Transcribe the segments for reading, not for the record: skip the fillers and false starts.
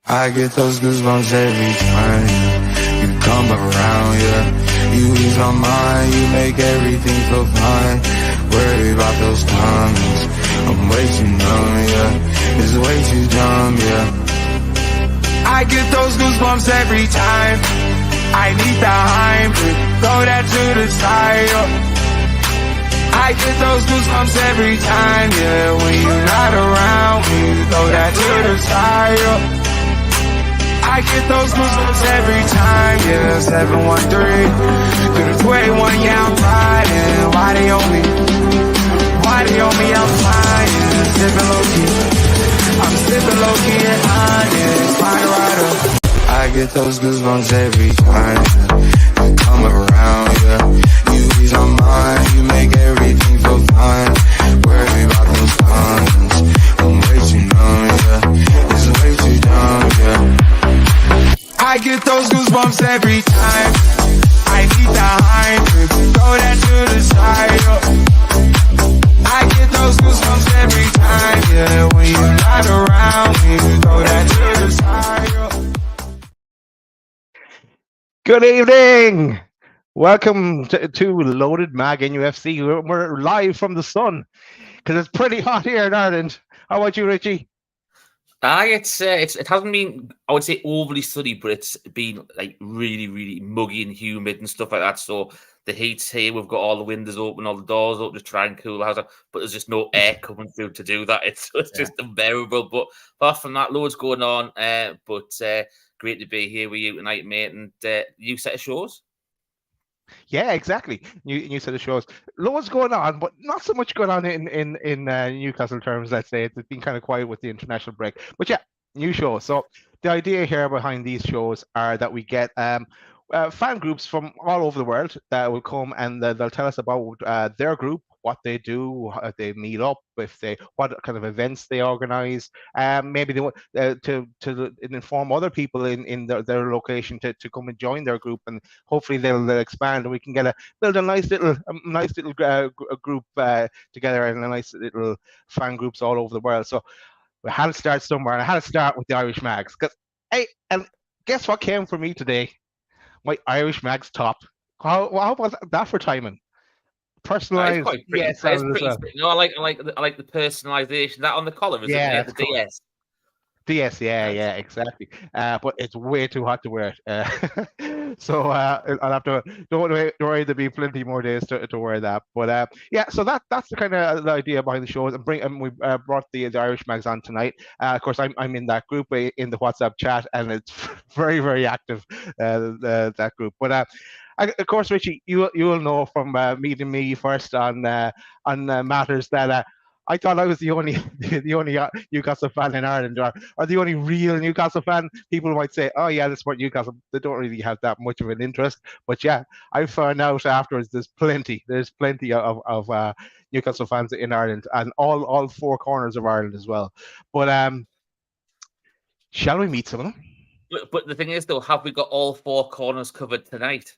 I get those goosebumps every time you come around, yeah. You ease my mind, you make everything feel fine. Worry about those times, I'm way too numb, yeah. It's way too dumb, yeah. I get those goosebumps every time I need the hype, throw that to the side, I get those goosebumps every time, yeah. When you're not around, when you throw that to the side, I get those goosebumps every time, yeah. 713 through the 281, yeah, I'm riding. Why they on me? Why they on me? I'm flying, sipping low key. I'm sipping low key and honest, fire rider. I get those goosebumps every time you come around, yeah. You ease my mind, you make everything feel fine. Worry about those times, I'm way too numb, yeah. It's way too dumb, yeah. I get those goosebumps every time I need the hype, throw that to the side, I get those goosebumps every time, yeah. When you're not around, you throw that to the side. Good evening. Welcome to Loaded Mag NUFC. We're live from the sun because it's pretty hot here in Ireland. How about you, Richie? It hasn't been, I would say, overly sunny, but it's been like really muggy and humid and stuff like that. So the heat's here. We've got all the windows open, all the doors open to try and cool the house out, but there's just no air coming through to do that. It's just unbearable. But apart from that, loads going on. But great to be here with you tonight, mate. And new set of shows. Yeah, exactly. New set of shows. Loads going on, but not so much going on in Newcastle terms. Let's say it's been kind of quiet with the international break. But yeah, new shows. So the idea here behind these shows are that we get fan groups from all over the world that will come and they'll tell us about their group, what they do, how they meet up, what kind of events they organize. Maybe they want to inform other people in their location to come and join their group, and hopefully they'll expand and we can build a nice little group together, and a nice little fan groups all over the world. So we had to start somewhere, and I had to start with the Irish Mags, because and guess what came for me today? My Irish Mags top. How about that for timing? Personalized. Yes, it's pretty. No, I like the personalization. That on the collar is the DS. DS, yeah, exactly. But it's way too hot to wear it. So I'll have to. Don't worry, there'll be plenty more days to wear that. But yeah, so that's the kind of the idea behind the shows. And we brought the Irish Mags on tonight. Of course, I'm in that group in the WhatsApp chat, and it's very active. That group, but. Of course, Richie, you will know from meeting me first on matters that I thought I was the only Newcastle fan in Ireland, or the only real Newcastle fan. People might say, "Oh yeah, they support Newcastle." They don't really have that much of an interest. But yeah, I found out afterwards there's plenty of Newcastle fans in Ireland, and all four corners of Ireland as well. But shall we meet some of them? But the thing is, though, have we got all four corners covered tonight?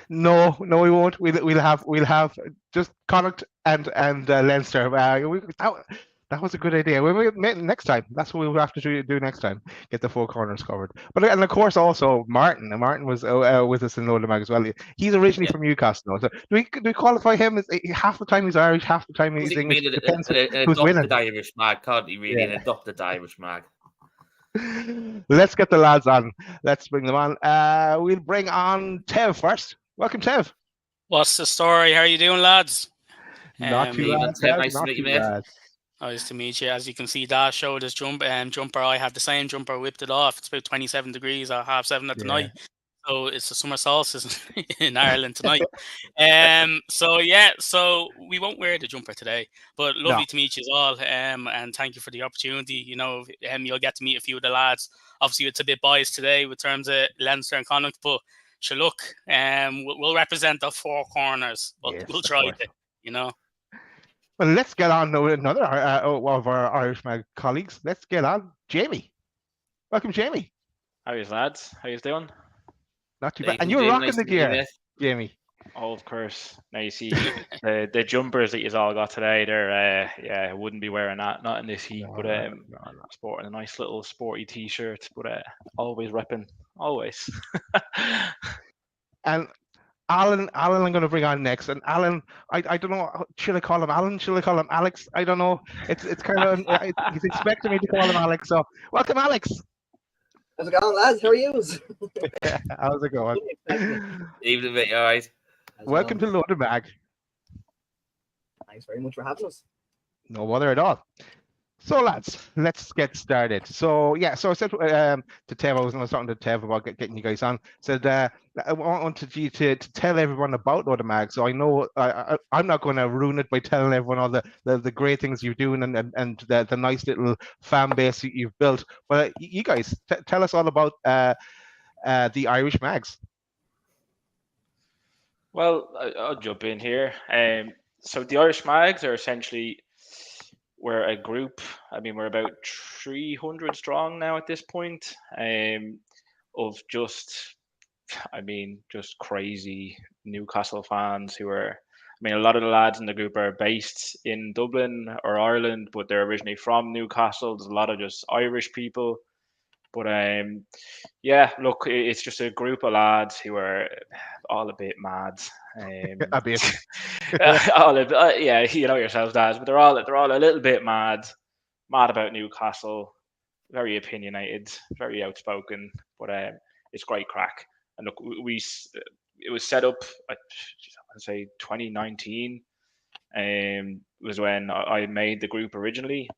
No, we won't. We'll have just Connacht and Leinster. That was a good idea. Next time, that's what we'll have to do next time. Get the four corners covered. But and of course also Martin. Martin was with us in Loaded Mag as well. He's originally from Newcastle. So do we qualify him as half the time he's Irish, half the time he's English? Depends who's winning. An Irish mag, can't he? Really, an adopted Irish mag. Let's get the lads on. Let's bring them on. We'll bring on Tev first. Welcome, Tev. What's the story? How are you doing, lads? Not too bad, Tev. Nice to meet you, mate. Nice to meet you. As you can see, Dash showed his jumper. I have the same jumper, whipped it off. It's about 27 degrees at 7:30 at the night. So it's the summer solstice in Ireland tonight. So we won't wear the jumper today, but lovely to meet you all. And thank you for the opportunity. You know, you'll get to meet a few of the lads. Obviously, it's a bit biased today with terms of Leinster and Connacht, but sure, look, we'll represent the four corners, but we'll try it, you know. Well, let's get on to another of our Irish Mag colleagues. Let's get on Jamie. Welcome, Jamie. How are you, lads? How you doing? Not too bad. And you're rocking the gear, Jamie. Oh, of course. Now you see the jumpers that you all got today. They're I wouldn't be wearing that, not in this heat. No, But no. sporting a nice little sporty t-shirt. But always repping, always. And Alan, I'm going to bring on next. And Alan, I don't know, should I call him Alan? Should I call him Alex? I don't know. It's kind of, he's expecting me to call him Alex. So welcome, Alex. How's it going, lads? How are you? Yeah, how's it going? Evening, mate. All right. Welcome to Loaded Bag. Thanks very much for having us. No bother at all. So, lads, let's get started. So, yeah, so I said to Tev, I was talking to Tev about getting you guys on. Said I wanted you to tell everyone about Loaded Mag. So I know I'm not going to ruin it by telling everyone all the great things you're doing and the nice little fan base you've built. But you guys, tell us all about the Irish Mags. Well, I'll jump in here. So the Irish Mags are essentially, we're a group. I mean, we're about 300 strong now at this point, of just crazy Newcastle fans who are. I mean, a lot of the lads in the group are based in Dublin or Ireland, but they're originally from Newcastle. There's a lot of just Irish people. But yeah, look, it's just a group of lads who are all a bit mad. A bit. Yeah, you know yourselves, lads, but they're all a little bit mad about Newcastle. Very opinionated, very outspoken, but it's great crack. And look, it was set up, I'd say 2019, was when I made the group originally.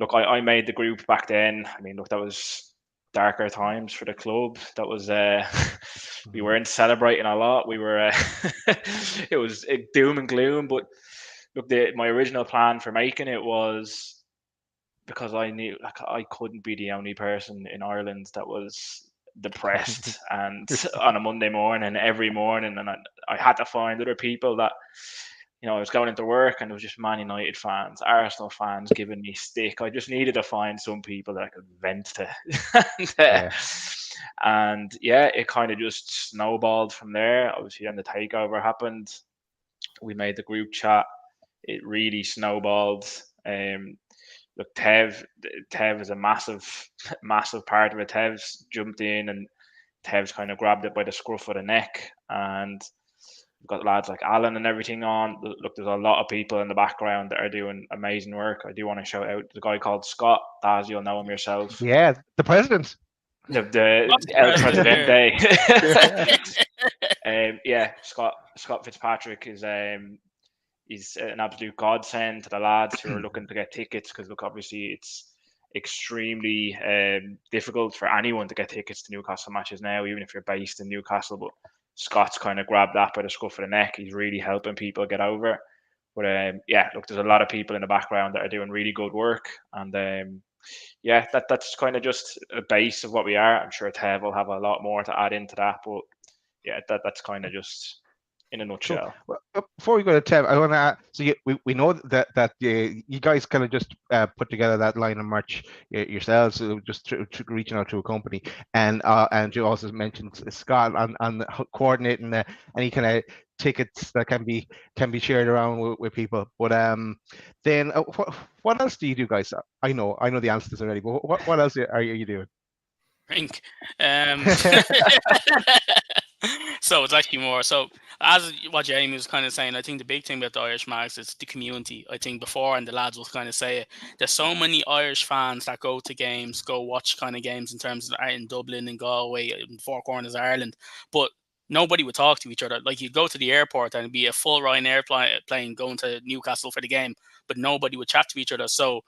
Look, I made the group back then. I mean, look, that was darker times for the club. That was we weren't celebrating a lot. We were it was doom and gloom. But look, my original plan for making it was because I knew like I couldn't be the only person in Ireland that was depressed and on a Monday morning, every morning, and I had to find other people that. You know, I was going into work and it was just Man United fans, Arsenal fans giving me stick. I just needed to find some people that I could vent to. And yeah, it kind of just snowballed from there. Obviously, then the takeover happened. We made the group chat. It really snowballed. Look, Tev is a massive part of it. Tev's jumped in and Tev's kind of grabbed it by the scruff of the neck, and we've got lads like Alan and everything on. Look, there's a lot of people in the background that are doing amazing work. I do want to shout out the guy called Scott. Daz, you'll know him yourself. Yeah, the president. The El Presidente. Yeah, Scott Fitzpatrick is he's an absolute godsend to the lads who are looking to get tickets, because look, obviously it's extremely difficult for anyone to get tickets to Newcastle matches now, even if you're based in Newcastle. But Scott's kind of grabbed that by the scruff of the neck. He's really helping people get over. But yeah, look, there's a lot of people in the background that are doing really good work, and yeah, that's kind of just a base of what we are. I'm sure Tev will have a lot more to add into that, but yeah, that's kind of just in a nutshell. Well, before we go to Tev, I want to. So we know that you guys kind of just put together that line of merch yourselves, just reaching out to a company, and you also mentioned Scott on coordinating any kind of tickets that can be shared around with people. But then what else do you do, guys? I know the answer to this already, but what else are you doing? Drink. So it's actually more. So as what Jamie was kind of saying, I think the big thing about the Irish Mags is the community. I think before, and the lads will kind of say it, there's so many Irish fans that go to games, go watch kind of games in terms of in Dublin and Galway, in Four Corners, Ireland, but nobody would talk to each other. Like, you'd go to the airport and it'd be a full Ryanair plane going to Newcastle for the game, but nobody would chat to each other. So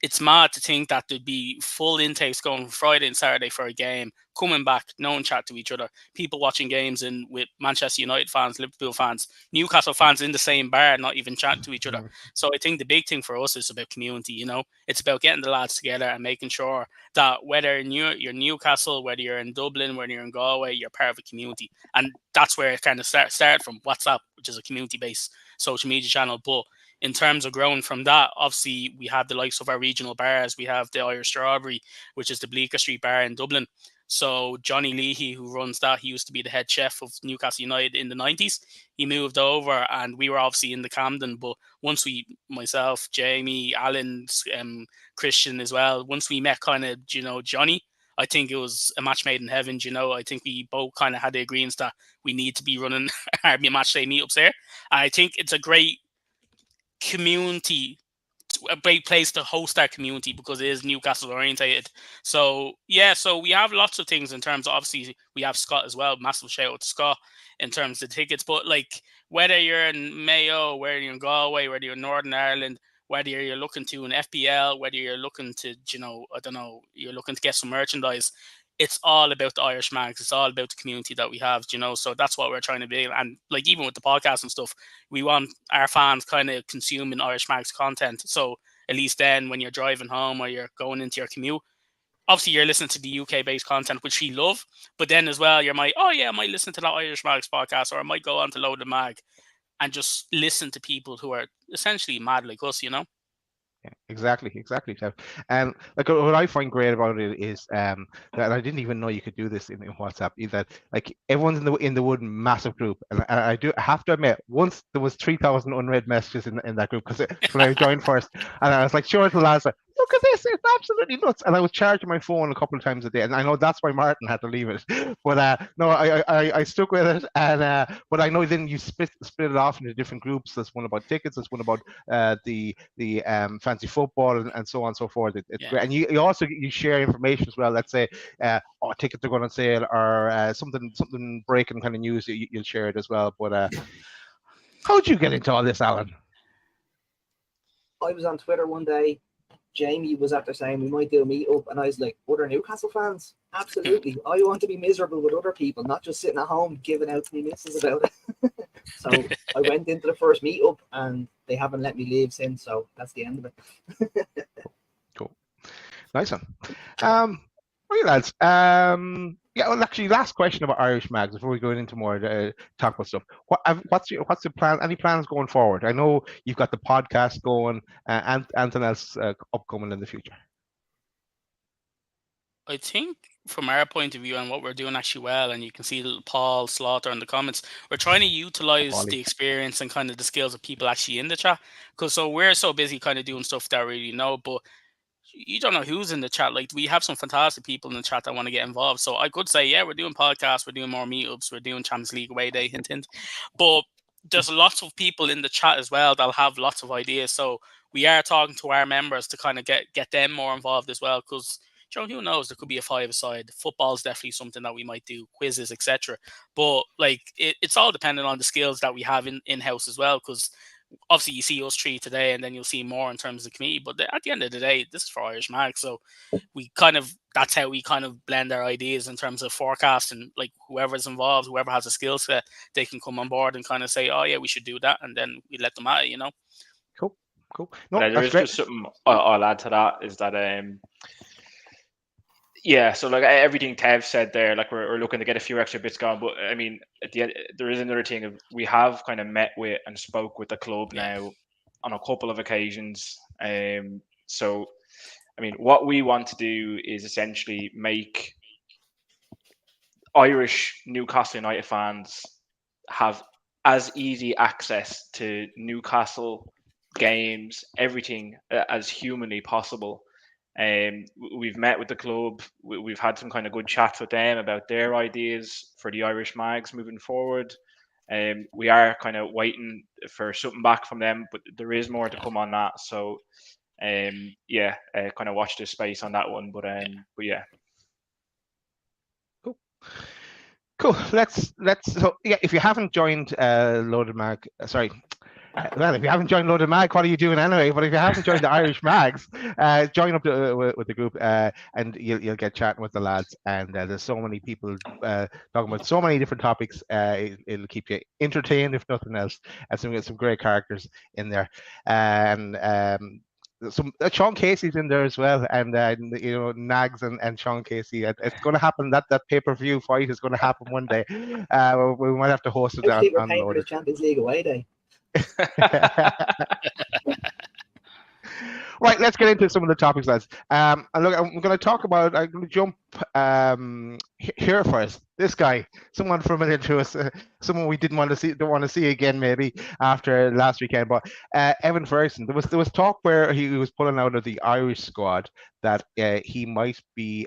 it's mad to think that there'd be full intakes going Friday and Saturday for a game, coming back, no one chat to each other. People watching games with Manchester United fans, Liverpool fans, Newcastle fans in the same bar, not even chatting to each other. So I think the big thing for us is about community. You know, it's about getting the lads together and making sure that whether you're Newcastle, whether you're in Dublin, whether you're in Galway, you're part of a community. And that's where it kind of started from WhatsApp, which is a community-based social media channel. But in terms of growing from that, obviously we have the likes of our regional bars. We have the Irish Strawberry, which is the Bleecker Street bar in Dublin. So Johnny Leahy, who runs that, he used to be the head chef of Newcastle United in the 90s. He moved over and we were obviously in the Camden. But once myself, Jamie, Alan, Christian as well, once we met kind of, Johnny, I think it was a match made in heaven. I think we both kind of had the agreements that we need to be running our match day meetups there. And I think it's a great community, a great place to host our community because it is Newcastle orientated. So so we have lots of things in terms of, obviously we have Scott as well. Massive shout out to Scott in terms of tickets. But like, whether you're in Mayo, whether you're in Galway, whether you're in Northern Ireland, whether you're looking to an FPL, whether you're looking to, you're looking to get some merchandise, it's all about the Irish Mags. It's all about the community that we have, so that's what we're trying to be. And like, even with the podcast and stuff, we want our fans kind of consuming Irish Mags content. So at least then when you're driving home or you're going into your commute, obviously you're listening to the UK based content, which we love. But then as well, I might listen to that Irish Mags podcast, or I might go on to Load the Mag and just listen to people who are essentially mad like us, Yeah, exactly, Jeff. And like, what I find great about it is that I didn't even know you could do this in WhatsApp. Is that like everyone's in the Wood massive group, and I have to admit, once there was 3,000 unread messages in that group because when I joined first, and I was like, sure, the lads, look at this, it's absolutely nuts. And I was charging my phone a couple of times a day, and I know that's why Martin had to leave it. But no, I stuck with it, and but I know then you split it off into different groups. There's one about tickets, there's one about the fancy football, and so on and so forth. It's great. And you also share information as well. Let's say tickets are going on sale, or something breaking kind of news, you'll share it as well. But how'd you get into all this, Alan? I was on Twitter one day. Jamie was after saying we might do a meetup, and I was like, other Newcastle fans? Absolutely. I want to be miserable with other people, not just sitting at home giving out to me missus about it. So I went into the first meetup, and they haven't let me leave since, so that's the end of it. Cool. Nice one. Right, lads. Yeah, well, actually, last question about Irish Mags before we go into more talk about stuff. What's the plan? Any plans going forward? I know you've got the podcast going, and anything else upcoming in the future. I think from our point of view and what we're doing actually well, and you can see little Paul Slaughter in the comments, we're trying to utilize the experience and kind of the skills of people actually in the chat. Because we're so busy kind of doing stuff that we really know, but you don't know who's in the chat. Like, we have some fantastic people in the chat that want to get involved. So I could say, yeah, we're doing podcasts, we're doing more meetups, we're doing Champions League away day, hint, hint. But there's lots of people in the chat as well that'll have lots of ideas. So we are talking to our members to kind of get them more involved as well. Because, who knows, there could be a five-a-side. Football is definitely something that we might do, quizzes, etc. But like, it's all dependent on the skills that we have in-house as well. Because obviously you see us three today, and then you'll see more in terms of the committee. But at the end of the day, this is for Irish Mag. So that's how we kind of blend our ideas in terms of forecasting. Like, whoever's involved, whoever has a skill set, they can come on board and kind of say, oh yeah, we should do that. And then we let them at it, Cool. No, there is just something I'll add to that, is that so like everything Tev said there, like we're looking to get a few extra bits going. But I mean, at the end, there is another thing of, we have kind of met with and spoke with the club now on a couple of occasions. So I mean, what we want to do is essentially make Irish Newcastle United fans have as easy access to Newcastle games, everything, as humanly possible. We've met with the club. We've had some kind of good chats with them about their ideas for the Irish Mags moving forward. We are kind of waiting for something back from them, but there is more to come on that. So, kind of watch this space on that one. But yeah. Cool. Let's. So yeah, if you haven't joined Loaded Mag, sorry. Well, if you haven't joined Loaded Mag, what are you doing anyway? But if you haven't joined the Irish Mags, join up with the group, and you'll get chatting with the lads. And there's so many people talking about so many different topics. It'll keep you entertained, if nothing else. And some great characters in there. And some Sean Casey's in there as well, and Nags and Sean Casey. It's going to happen. That pay-per-view fight is going to happen one day. We might have to host it on on the Champions League away day. Right, let's get into some of the topics, lads. And look, I'm going to talk about. I'm going to jump here first. This guy, someone familiar to us, someone we don't want to see again, maybe after last weekend. But Evan Ferguson, there was talk where he was pulling out of the Irish squad that he might be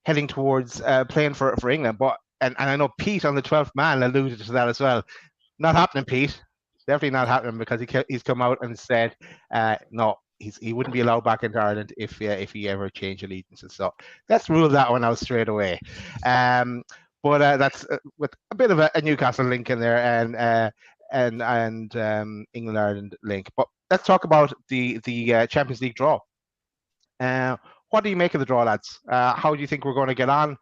heading towards playing for England. But and I know Pete on the 12th man alluded to that as well. Not happening, Pete. Definitely not happening, because he's come out and said no, he wouldn't be allowed back into Ireland if he ever changed allegiances. So let's rule that one out straight away. But that's with a bit of a Newcastle link in there, and England Ireland link. But let's talk about the Champions League draw. What do you make of the draw, lads? How do you think we're going to get on?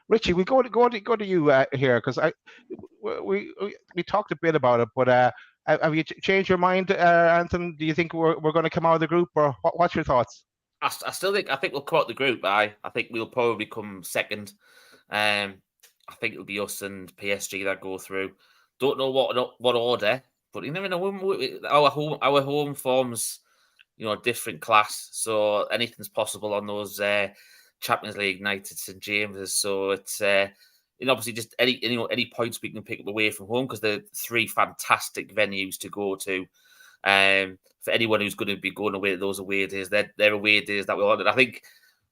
Richie, we go to you here, because we talked a bit about it, but have you changed your mind, Anthony? Do you think we're going to come out of the group, or what's your thoughts? I think we'll come out of the group. I think we'll probably come second. I think it'll be us and PSG that go through. Don't know what order, but you never know. Our home forms, different class, so anything's possible on those Champions League nights at St James's. So it's obviously just any points we can pick up away from home, because they're three fantastic venues to go to. For anyone who's going to be going away to those away days, they're away days that we wanted. I think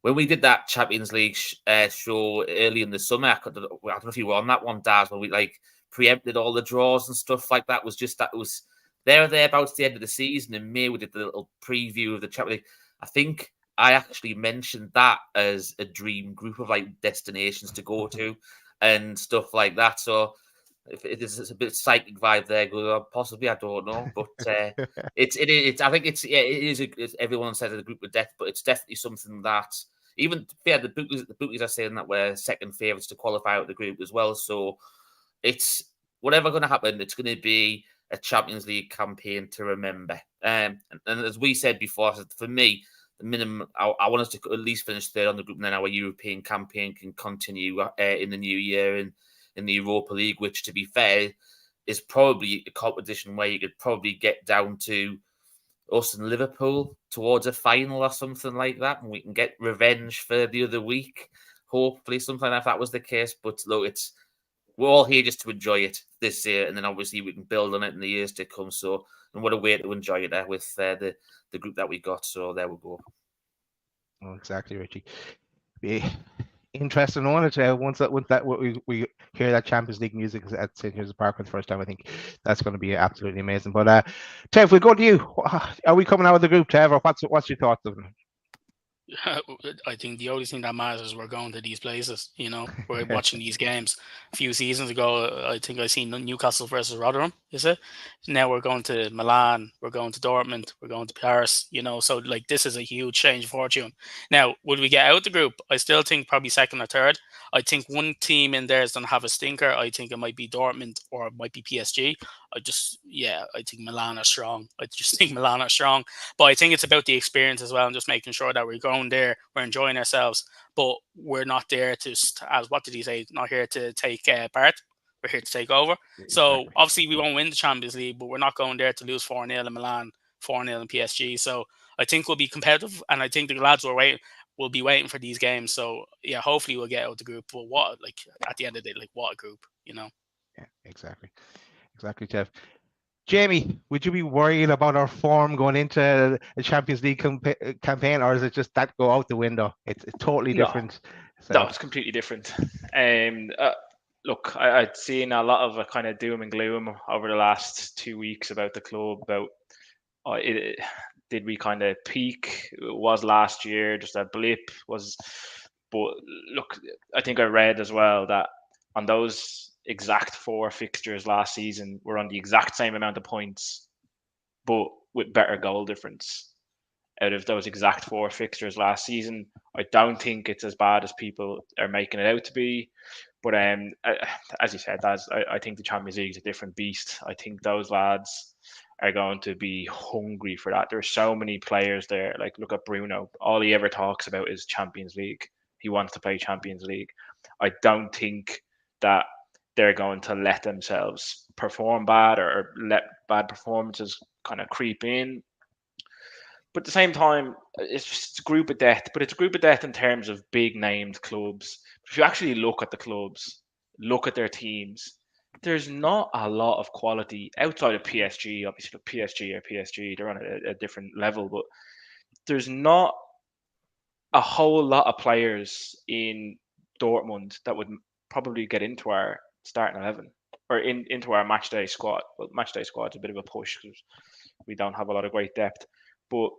when we did that Champions League show early in the summer, I don't know if you were on that one, Daz, when we preempted all the draws and stuff like that. It was thereabouts the end of the season in May. We did the little preview of the Champions League. I think I actually mentioned that as a dream group of destinations to go to and stuff like that. So if it is a bit psychic vibe there, possibly, I don't know, but it's. I think it is. Everyone says it's a group of death, but it's definitely something that even the bookies are saying that we're second favourites to qualify out of the group as well. So it's whatever going to happen. It's going to be a Champions League campaign to remember. And as we said before, for me, the minimum, I want us to at least finish third on the group, and then our European campaign can continue in the new year in the Europa League, which, to be fair, is probably a competition where you could probably get down to us and Liverpool towards a final or something like that, and we can get revenge for the other week. Hopefully, something like that was the case. But look, we're all here just to enjoy it this year, and then obviously we can build on it in the years to come. So, and what a way to enjoy it there with the group that we got. So there we go. Oh, exactly, Richie. Be interesting on it. Once we hear that Champions League music at St James's Park for the first time, I think that's going to be absolutely amazing. But Tev, we'll go to you. Are we coming out of the group, Tev, or what's your thoughts of it? I think the only thing that matters is we're going to these places. We're watching these games. A few seasons ago, I think I seen Newcastle versus Rotherham. Is it? Now we're going to Milan. We're going to Dortmund. We're going to Paris. So this is a huge change of fortune. Now, would we get out the group? I still think probably second or third. I think one team in there is going to have a stinker. I think it might be Dortmund or it might be PSG. I think Milan are strong. But I think it's about the experience as well, and just making sure that we're going there, we're enjoying ourselves, but we're not there to, as what did he say, not here to take part. We're here to take over. Exactly. So obviously we won't win the Champions League, but we're not going there to lose 4-0 in Milan, 4-0 in PSG. So I think we'll be competitive, and I think the lads will be waiting for these games. So yeah, hopefully we'll get out the group. But at the end of the day, what a group, Yeah, exactly, Jeff. Jamie, would you be worried about our form going into a Champions League campaign, or is it just that go out the window? It's totally different. No, it's completely different. Look, I'd seen a lot of a kind of doom and gloom over the last 2 weeks about the club, about did we kind of peak? Was last year just a blip? But look, I think I read as well that on those exact 4 fixtures last season, we're on the exact same amount of points, but with better goal difference. Out of those exact 4 fixtures last season, I don't think it's as bad as people are making it out to be. But as you said, I think the Champions League is a different beast. I think those lads are going to be hungry for that. There's so many players there. Look at Bruno. All he ever talks about is Champions League. He wants to play Champions League. I don't think that they're going to let themselves perform bad or let bad performances kind of creep in. But at the same time, it's just a group of death. But it's a group of death in terms of big named clubs. If you actually look at the clubs, look at their teams, there's not a lot of quality outside of PSG. Obviously, PSG or PSG, they're on a different level, but there's not a whole lot of players in Dortmund that would probably get into our starting 11 or into our match day squad. Well, match day squad's a bit of a push because we don't have a lot of great depth, but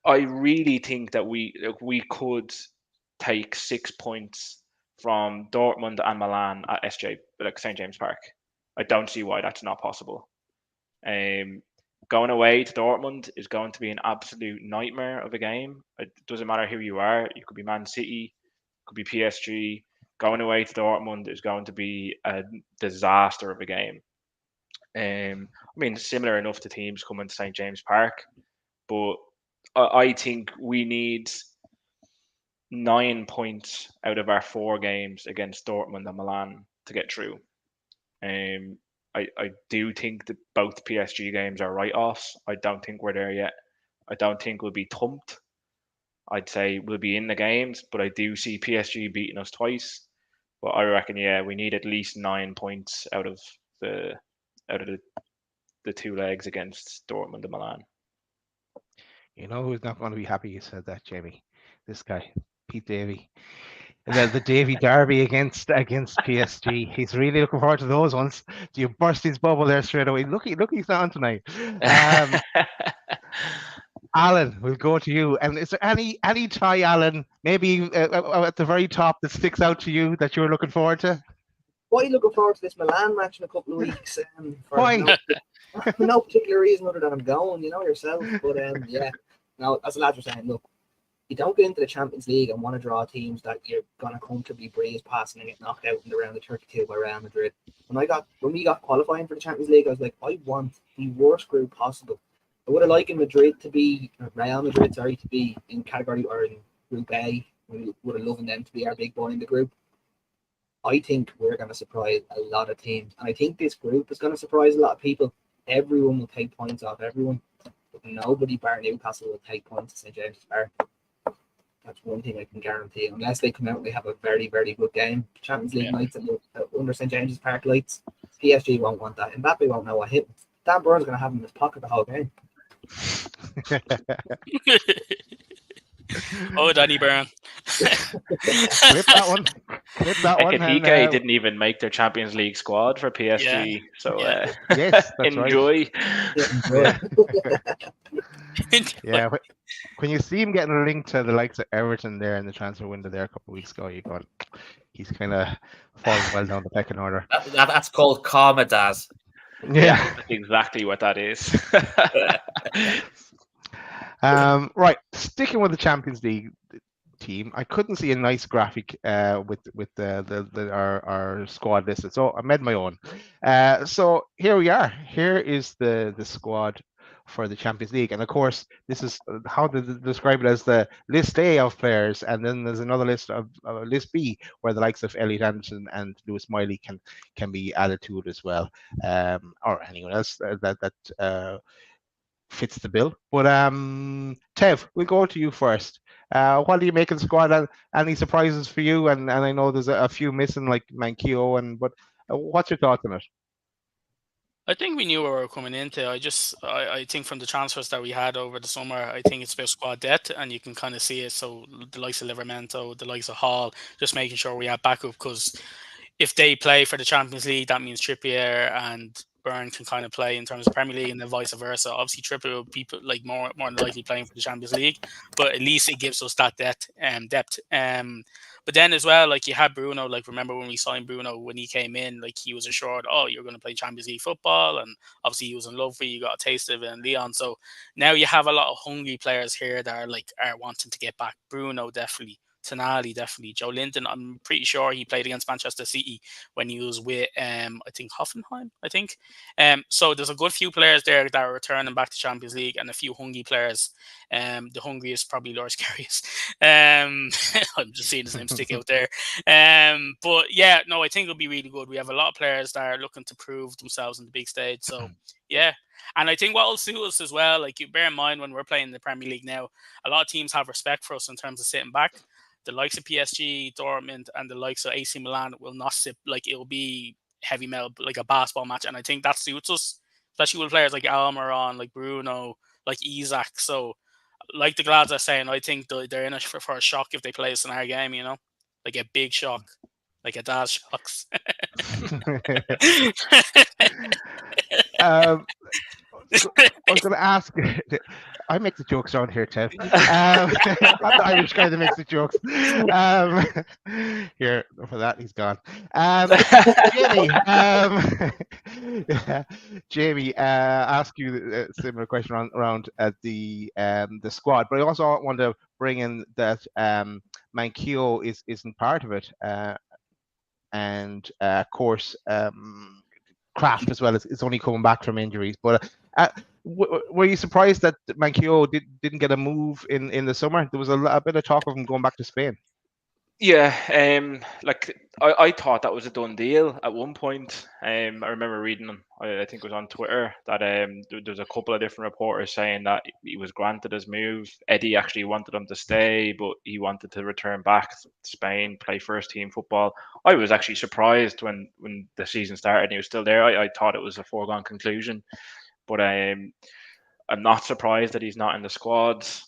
I really think that we could take 6 points from Dortmund and Milan at St James Park. I don't see why that's not possible. Going away to Dortmund is going to be an absolute nightmare of a game. It doesn't matter who you are. You could be Man City, could be PSG. Going away to Dortmund is going to be a disaster of a game. I mean, similar enough to teams coming to St James Park, but I think we need 9 points out of our 4 games against Dortmund and Milan to get through. I do think that both PSG games are write-offs. I don't think we're there yet. I don't think we'll be thumped. I'd say we'll be in the games, but I do see PSG beating us twice. But I reckon, yeah, we need at least 9 points out of the 2 legs against Dortmund and Milan. You know who's not going to be happy you said that, Jamie? This guy, Pete Davey. The Davy Derby against PSG. He's really looking forward to those ones. So you burst his bubble there straight away. Look, he's on tonight. Alan, we'll go to you. And is there any tie, Alan, maybe at the very top that sticks out to you that you're looking forward to? Why are you looking forward to this Milan match in a couple of weeks? Why? No particular reason other than I'm going, you know yourself. But yeah, now as the lads were saying, look, you don't get into the Champions League and want to draw teams that you're gonna comfortably breeze past and get knocked out in the round of 32 by Real Madrid. When we got qualifying for the Champions League, I was like, I want the worst group possible. I would have liked Real Madrid to be in category or in Group A. We would have loved them to be our big boy in the group. I think we're going to surprise a lot of teams, and I think this group is going to surprise a lot of people. Everyone will take points off everyone, but nobody bar Newcastle will take points at St James's Park. That's one thing I can guarantee, unless they come out and they have a very, very good game. Champions League nights under St James's Park lights, PSG won't want that. Mbappe won't know what hit him. Dan Burns going to have him in his pocket the whole game. Oh, Danny Byrne. Clip that one. Ekitike didn't even make their Champions League squad for PSG. So yes, enjoy. Right. Yeah, when you see him getting linked to the likes of Everton there in the transfer window there a couple of weeks ago, you go, he's kind of falling well down the pecking order. That's called karma, Daz. Yeah, that's exactly what that is. Right, sticking with the Champions League team, I couldn't see a nice graphic with our squad listed, so I made my own. So here we are. Here is the squad for the Champions League, and of course, this is how they describe it as the list A of players, and then there's another list of list B where the likes of Elliot Anderson and Lewis Miley can be added to it as well, or anyone else that fits the bill. But Tev, we'll go to you first. What do you make of the squad? And any surprises for you? And I know there's a few missing, like Manquillo, but what's your thoughts on it? I think we knew what we were coming into. I think from the transfers that we had over the summer, I think it's about squad depth, and you can kind of see it. So the likes of Livramento, the likes of Hall, just making sure we have backup, because if they play for the Champions League, that means Trippier and Byrne can kind of play in terms of Premier League, and then vice versa. Obviously, Trippier will be more than likely playing for the Champions League, but at least it gives us that depth. But then as well, like you had Bruno. Like remember when we signed Bruno, when he came in, like he was assured, oh, you're going to play Champions League football, and obviously he was in love with you. Got a taste of it in Leon. So now you have a lot of hungry players here that are wanting to get back. Bruno definitely. Tonali, definitely. Joe Linton, I'm pretty sure he played against Manchester City when he was with, I think, Hoffenheim, I think. So there's a good few players there that are returning back to Champions League and a few hungry players. The hungriest probably Loris Karius. I'm just seeing his name stick out there. But yeah, no, I think it'll be really good. We have a lot of players that are looking to prove themselves in the big stage. So yeah. And I think what will suit us as well, like you bear in mind when we're playing the Premier League now, a lot of teams have respect for us in terms of sitting back. The likes of PSG, Dortmund, and the likes of AC Milan will not sit, like it'll be heavy metal, like a basketball match. And I think that suits us, especially with players like Almiron, like Bruno, like Isak. So, like the lads are saying, I think they're in it for a shock if they play us in our game, you know, like a big shock, like a Daz shocks. I was going to ask. I make the jokes around here, Tev. I'm the Irish guy that makes the jokes. Here, for that, he's gone. Jamie, ask you a similar question around the squad, but I also want to bring in that Manquillo isn't part of it, and of course. Kraft as well is only coming back from injuries, but were you surprised that Manquillo didn't get a move in the summer? There was a bit of talk of him going back to Spain. Yeah, like I thought that was a done deal at one point. I remember reading, I think it was on Twitter, that there's a couple of different reporters saying that he was granted his move. Eddie actually wanted him to stay, but he wanted to return back to Spain, play first team football. I was actually surprised when the season started and he was still there. I thought it was a foregone conclusion, but I'm not surprised that he's not in the squads.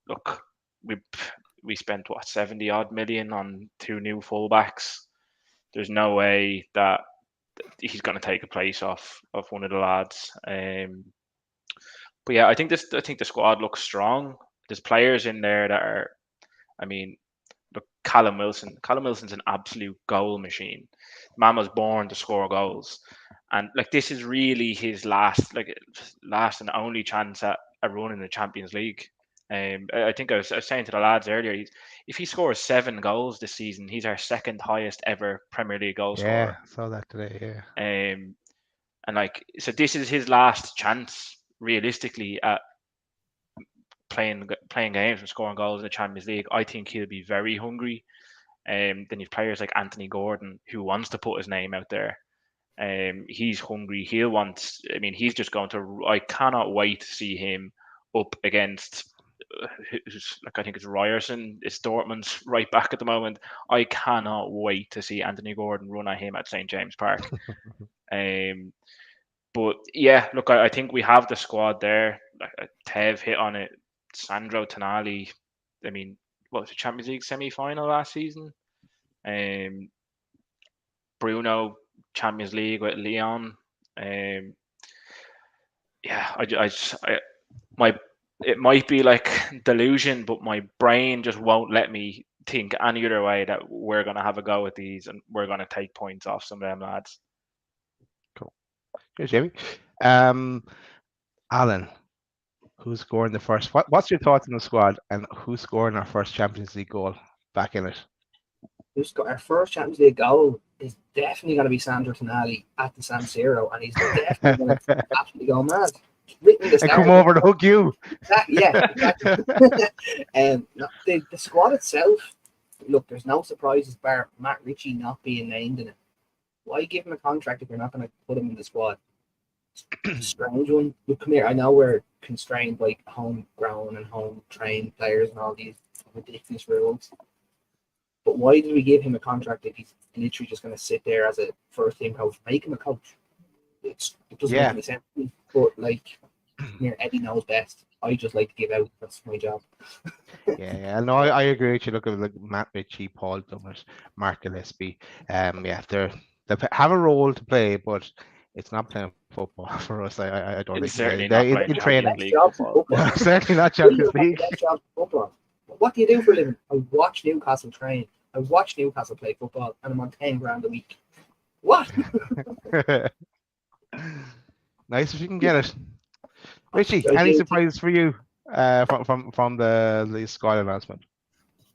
Look, we spent 70 odd million on 2 new fullbacks. There's no way that he's going to take a place off one of the lads. But yeah, I think the squad looks strong. There's players in there that are, I mean, look, Callum Wilson. Callum Wilson's an absolute goal machine. Man was born to score goals, and like this is really his last and only chance at a run in the Champions League. I think I was saying to the lads earlier, if he scores 7 goals this season, he's our second highest ever Premier League goal scorer. Yeah, I saw that today. Yeah. And like, so this is his last chance, realistically, at playing games and scoring goals in the Champions League. I think he'll be very hungry. Then you've players like Anthony Gordon, who wants to put his name out there. He's hungry. He's just going to. I cannot wait to see him up against. I think it's Ryerson. It's Dortmund's right back at the moment. I cannot wait to see Anthony Gordon run at him at St. James Park. But yeah, look, I think we have the squad there. Tev hit on it. Sandro Tonali. I mean, what was the Champions League semi-final last season? Bruno, Champions League with Lyon. It might be like delusion, but my brain just won't let me think any other way that we're going to have a go at these and we're going to take points off some of them lads. Cool. Good, Jamie. Alan, who's scoring the first? What's your thoughts on the squad and who's scoring our first Champions League goal back in it? Who's got our first Champions League goal is definitely going to be Sandro Tonali at the San Siro, and he's definitely going to absolutely go mad. And come over to hug you. Exactly. The squad itself, look, there's no surprises bar Matt Ritchie not being named in it. Why give him a contract if you're not going to put him in the squad? It's a strange one. But come here, I know we're constrained by homegrown and home trained players and all these ridiculous rules. But why did we give him a contract if he's literally just going to sit there as a first team coach? Make him a coach. It doesn't make any sense to me. But like, Eddie knows best. I just like to give out. That's my job. Yeah, no, I agree with you. Look at like Matt Ritchie, Paul Dummett, Mark Gillespie. They have a role to play, but it's not playing football for us. I don't think certainly they're not in training. Certainly not Champions League. Football. What do you do for a living? I watch Newcastle train. I watch Newcastle play football, and I'm on 10 grand a week. What? Nice if you can get it. Richie, any surprises for you from the squad announcement?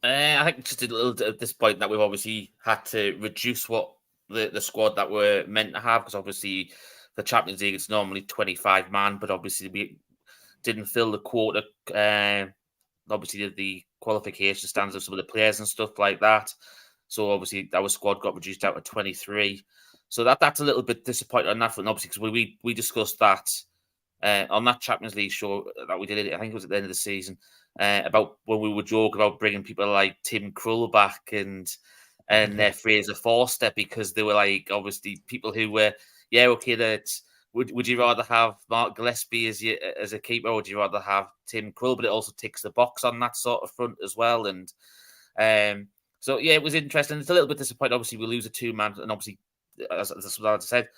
I think just a little at this point that we've obviously had to reduce what the squad that we're meant to have, because obviously the Champions League it's normally 25 man, but obviously we didn't fill the quota. Obviously the qualification stands of some of the players and stuff like that. So obviously our squad got reduced out to 23. So that's a little bit disappointing on that front, obviously, because we discussed that on that Champions League show that we did. I think it was at the end of the season. About when we would joke about bringing people like Tim Krul back and Fraser Forster, because they were like obviously people who were that would you rather have Mark Gillespie as a keeper, or would you rather have Tim Krul? But it also ticks the box on that sort of front as well. And so yeah, it was interesting. It's a little bit disappointing. Obviously, we lose a 2-man, and obviously, as I said,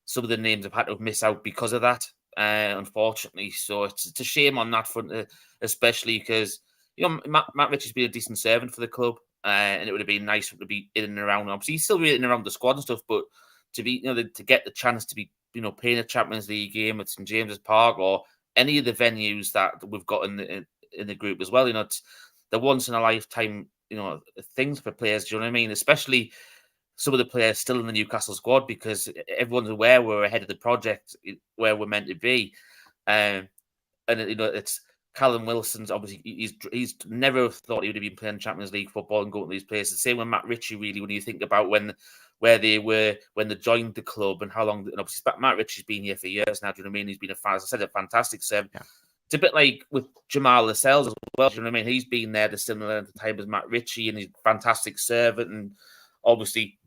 some of the names have had to miss out because of that. Unfortunately, so it's a shame on that front, especially because Matt Ritchie's been a decent servant for the club, and it would have been nice to be in and around. Obviously, he's still in and around the squad and stuff, but to be to get the chance to be playing a Champions League game at St James's Park or any of the venues that we've got in the group as well, it's the once in a lifetime things for players. Do you know what I mean? Especially some of the players still in the Newcastle squad, because everyone's aware we're ahead of the project where we're meant to be. And it's Callum Wilson's obviously he's never thought he would have been playing Champions League football and going to these places. Same with Matt Ritchie, really, when you think about where they were when they joined the club and how long. And obviously Matt Ritchie's been here for years now. Do you know what I mean? He's been as I said, a fantastic servant. Yeah. It's a bit like with Jamal Lascelles as well. Do you know what I mean? He's been there the similar time as Matt Ritchie, and he's a fantastic servant. And obviously,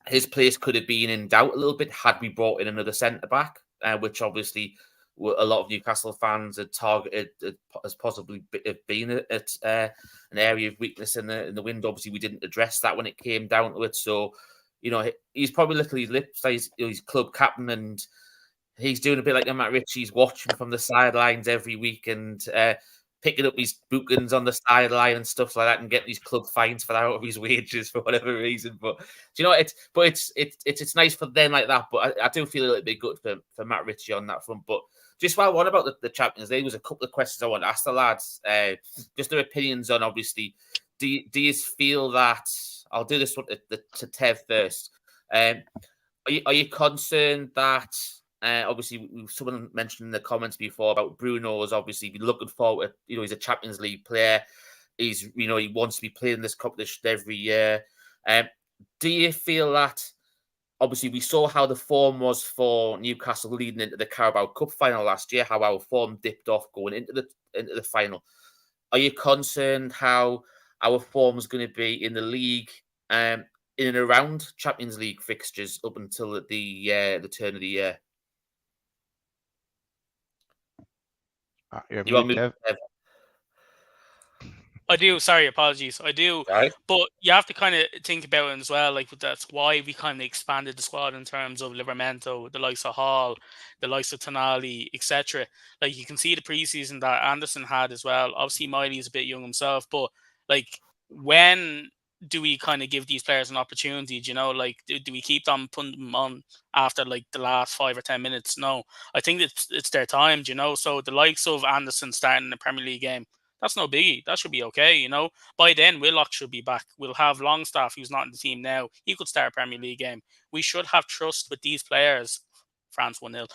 his place could have been in doubt a little bit had we brought in another centre back, which obviously a lot of Newcastle fans had targeted as possibly been at an area of weakness in the window. Obviously, we didn't address that when it came down to it. So, he's probably licking his lips. He's club captain, and he's doing a bit like Matt Ritchie. He's watching from the sidelines every week and picking up his bookings on the sideline and stuff like that, and getting these club fines for that out of his wages for whatever reason. But it's nice for them like that. But I do feel a little bit good for Matt Ritchie on that front. But just while one about the Champions League, was a couple of questions I want to ask the lads. Just their opinions on, obviously, do you feel that? I'll do this one to Tev first. Are you concerned that? Obviously, someone mentioned in the comments before about Bruno's obviously looking forward. He's a Champions League player. He wants to be playing this competition every year. Do you feel that? Obviously, we saw how the form was for Newcastle leading into the Carabao Cup final last year. How our form dipped off going into the final. Are you concerned how our form is going to be in the league, in and around Champions League fixtures up until the turn of the year? You want me to? I do. Sorry, apologies. I do. Right. But you have to kind of think about it as well. Like, that's why we kind of expanded the squad in terms of Livramento, the likes of Hall, the likes of Tonali, etc. Like, you can see the preseason that Anderson had as well. Obviously, Miley is a bit young himself, but like, when do we kind of give these players an opportunity? Do we keep them, putting them on after like the last 5 or 10 minutes? No, I think it's their time. So the likes of Anderson starting the Premier League game, that's no biggie. That should be okay. By then Willock should be back. We'll have Longstaff, who's not in the team now. He could start a Premier League game. We should have trust with these players. France 1-0.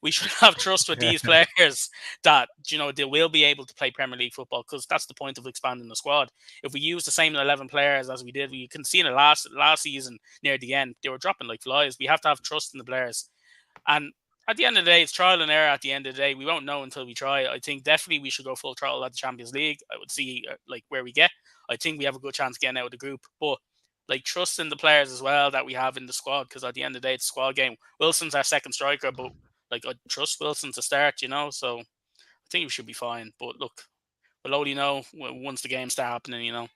We should have trust with these players that, they will be able to play Premier League football, because that's the point of expanding the squad. If we use the same 11 players as we did, we can see in the last season near the end, they were dropping like flies. We have to have trust in the players. And at the end of the day, it's trial and error at the end of the day. We won't know until we try. I think definitely we should go full throttle at the Champions League. I would see where we get. I think we have a good chance of getting out of the group. But trust in the players as well that we have in the squad, because at the end of the day, it's a squad game. Wilson's our second striker, but I trust Wilson to start, so I think we should be fine. But look, we'll only know once the games start happening,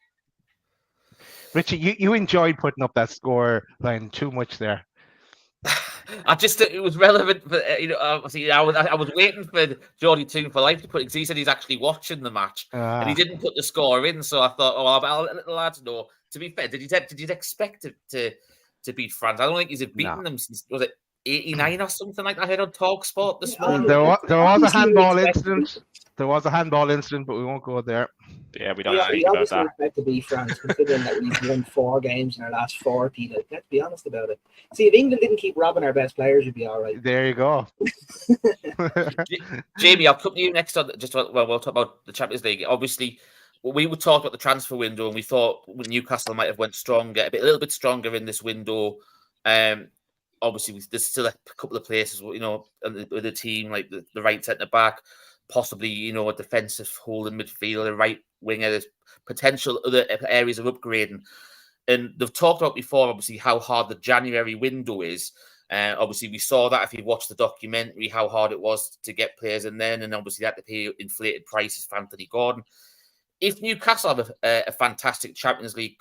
Richie, you enjoyed putting up that score line too much there. It was relevant for obviously I was waiting for Geordie Toon for Life to put it, because he said he's actually watching the match and he didn't put the score in, so I thought, I'll let the lads know. To be fair, did you expect it to beat France? I don't think he's beaten them since, was it 89 or something like that. I heard on TalkSport this morning. There was a Obviously, we handball expect incident. There was a handball incident, but we won't go there. Yeah, we don't Yeah, speak we about obviously that. expect to beat France, considering that we've won 4 games in our last 40. Like, let's be honest about it. See, if England didn't keep robbing our best players, we'd be all right. There you go. Jamie, I'll come to you next on we'll talk about the Champions League. Obviously, we would talk about the transfer window, and we thought Newcastle might have went stronger, a little bit stronger in this window. Obviously, there's still a couple of places, with the team, like the right centre back, possibly, a defensive holding midfielder, right winger. There's potential other areas of upgrading. And they've talked about before, obviously, how hard the January window is. Obviously, we saw that if you watched the documentary, how hard it was to get players in then, and obviously they had to pay inflated prices for Anthony Gordon. If Newcastle have a fantastic Champions League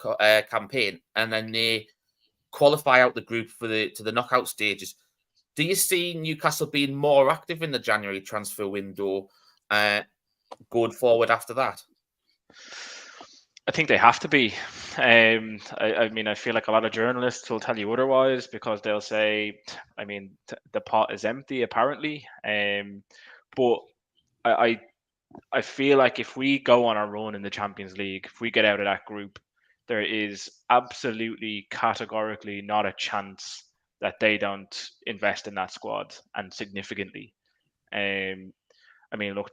campaign, and then they qualify out the group to the knockout stages, do you see Newcastle being more active in the January transfer window going forward after that? I think they have to be. I mean, I feel like a lot of journalists will tell you otherwise, because they'll say, I mean, the pot is empty apparently. But I feel like if we go on our run in the Champions League, if we get out of that group, there is absolutely categorically not a chance that they don't invest in that squad, and significantly. I mean, look,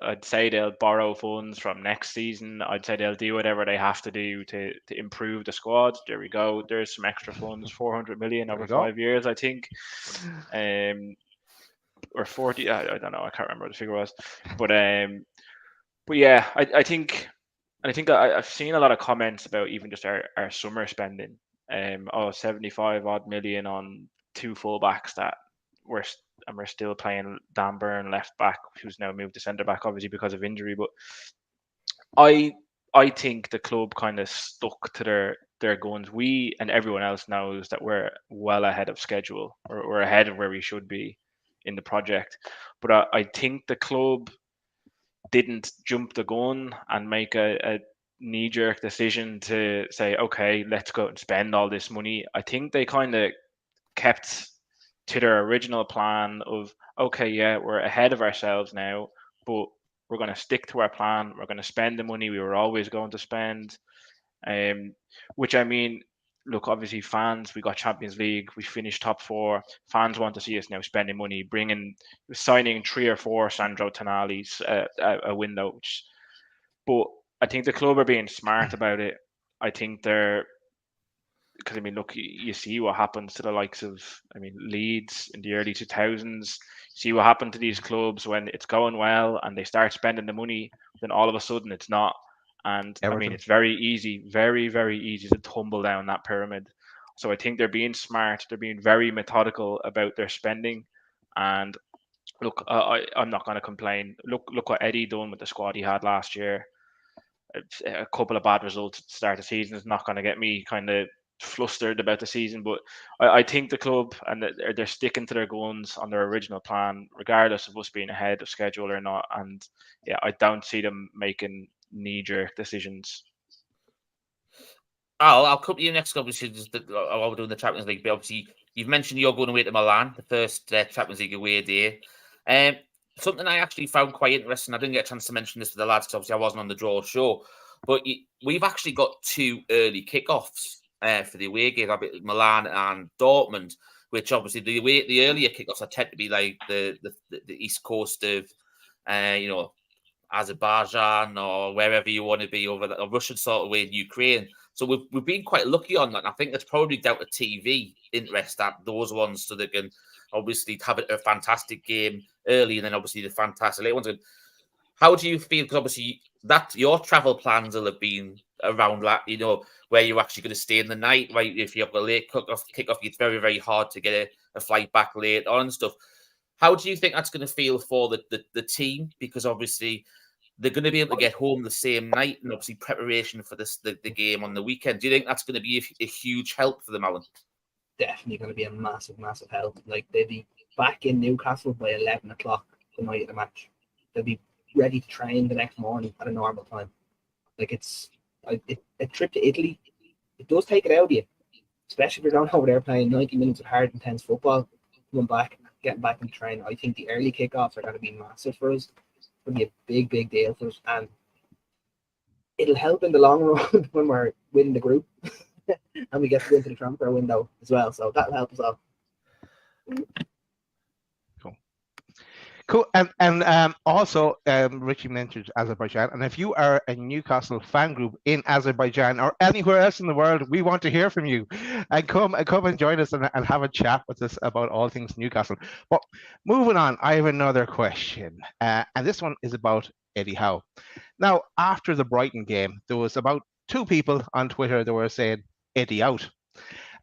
I'd say they'll borrow funds from next season. I'd say they'll do whatever they have to do to improve the squad. There we go. There's some extra funds, 400 million over 5 years, I think. Or 40, I don't know. I can't remember what the figure was. But yeah, I think I've seen a lot of comments about even just our summer spending. 75 odd million on 2 fullbacks that we're still playing Dan Burn left back, who's now moved to centre back, obviously because of injury. But I think the club kind of stuck to their guns. We and everyone else knows that we're well ahead of schedule, or we're ahead of where we should be in the project. But I think the club didn't jump the gun and make a knee-jerk decision to say, okay, let's go and spend all this money. I think they kind of kept to their original plan of, okay, yeah, we're ahead of ourselves now, but we're going to stick to our plan. We're going to spend the money we were always going to spend. Which, I mean, look, obviously fans, we got Champions League, we finished top 4. Fans want to see us now spending money, signing 3 or 4 Sandro Tonali's a window. But I think the club are being smart about it. I think because I mean, look, you see what happens to the likes of, I mean, Leeds in the early 2000s. See what happened to these clubs when it's going well and they start spending the money, then all of a sudden it's not. And Everton. I mean, it's very easy, very, very easy to tumble down that pyramid. So I think they're being smart. They're being very methodical about their spending. And look, I'm not going to complain. Look what Eddie done with the squad he had last year. A couple of bad results at the start of the season is not going to get me kind of flustered about the season, but I think the club and they're sticking to their guns on their original plan, regardless of us being ahead of schedule or not. And yeah, I don't see them making knee-jerk decisions. I'll come to you next. Obviously, while we're doing the Champions League, but obviously you've mentioned you're going away to Milan, the first Champions League away day. Something I actually found quite interesting. I didn't get a chance to mention this to the lads because obviously I wasn't on the draw show, but we've actually got 2 early kickoffs for the away games, Milan and Dortmund, which obviously the earlier kickoffs tend to be like the east coast of Azerbaijan or wherever you want to be, over the Russian sort of way in Ukraine. So we've been quite lucky on that. And I think that's probably down to TV interest at those ones, so they can obviously have a fantastic game early and then obviously the fantastic late ones. And how do you feel? Because obviously that your travel plans will have been around that, where you're actually going to stay in the night, right? If you have a late kickoff, it's very, very hard to get a flight back late on and stuff. How do you think that's going to feel for the team? Because obviously they're going to be able to get home the same night, and obviously preparation for the game on the weekend. Do you think that's going to be a huge help for them, Alan? Definitely going to be a massive, massive help. Like, they'll be back in Newcastle by 11 o'clock the night of the match. They'll be ready to train the next morning at a normal time. Like, a trip to Italy, it does take it out of you. especially if you're going over there playing 90 minutes of hard, intense football, coming back, getting back into training. I think the early kickoffs are going to be massive for us. It's going to be a big, big deal for us. And it'll help in the long run when we're winning the group and we get to go into the transfer window as well. So that'll help us out. Cool. And also, Richie mentioned Azerbaijan. And if you are a Newcastle fan group in Azerbaijan or anywhere else in the world, we want to hear from you. And come and join us and have a chat with us about all things Newcastle. But moving on, I have another question. And this one is about Eddie Howe. Now, after the Brighton game, there was about 2 people on Twitter that were saying Eddie out.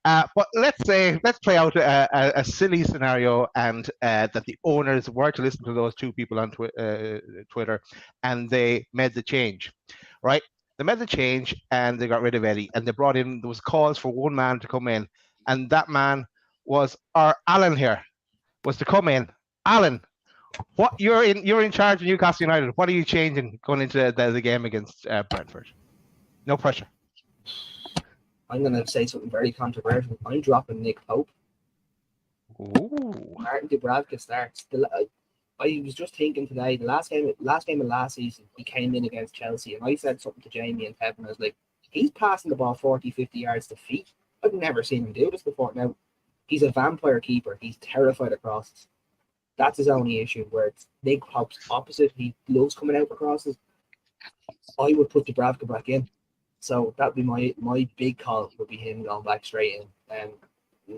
But let's play out a silly scenario, and that the owners were to listen to those 2 people on Twitter, and they made the change, right? They made the change, and they got rid of Eddie, and they brought in. There was calls for one man to come in, and that man was our Alan here, was to come in. Alan, what you're in charge of Newcastle United. What are you changing going into the game against Brentford? No pressure. I'm going to say something very controversial. I'm dropping Nick Pope. Ooh. Martin Dubravka starts. I was just thinking today, the last game of last season, he came in against Chelsea, and I said something to Jamie and Kevin. I was like, he's passing the ball 40, 50 yards to feet. I've never seen him do this before. Now, he's a vampire keeper. He's terrified of crosses. That's his only issue, where it's Nick Pope's opposite. He loves coming out for crosses. I would put Dubravka back in. So that'd be my big call, would be him going back straight in, and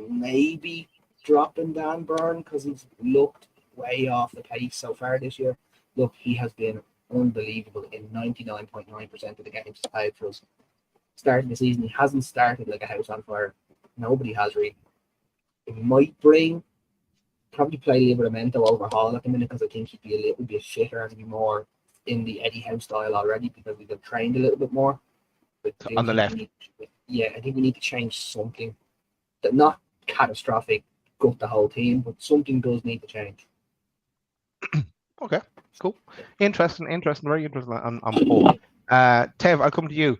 maybe dropping Dan Burn because he's looked way off the pace so far this year. Look, he has been unbelievable in 99.9% of the games he's played for us. Starting the season, he hasn't started like a house on fire. Nobody has really. It might probably play Livramento over Hall at the minute, because I think he'd be a little bit fitter and be more in the Eddie Howe style already, because we've been trained a little bit more. On the left. I think we need to change something. That not catastrophic, gut the whole team, but something does need to change. Okay, cool. Interesting, very interesting on Paul. Tev, I'll come to you.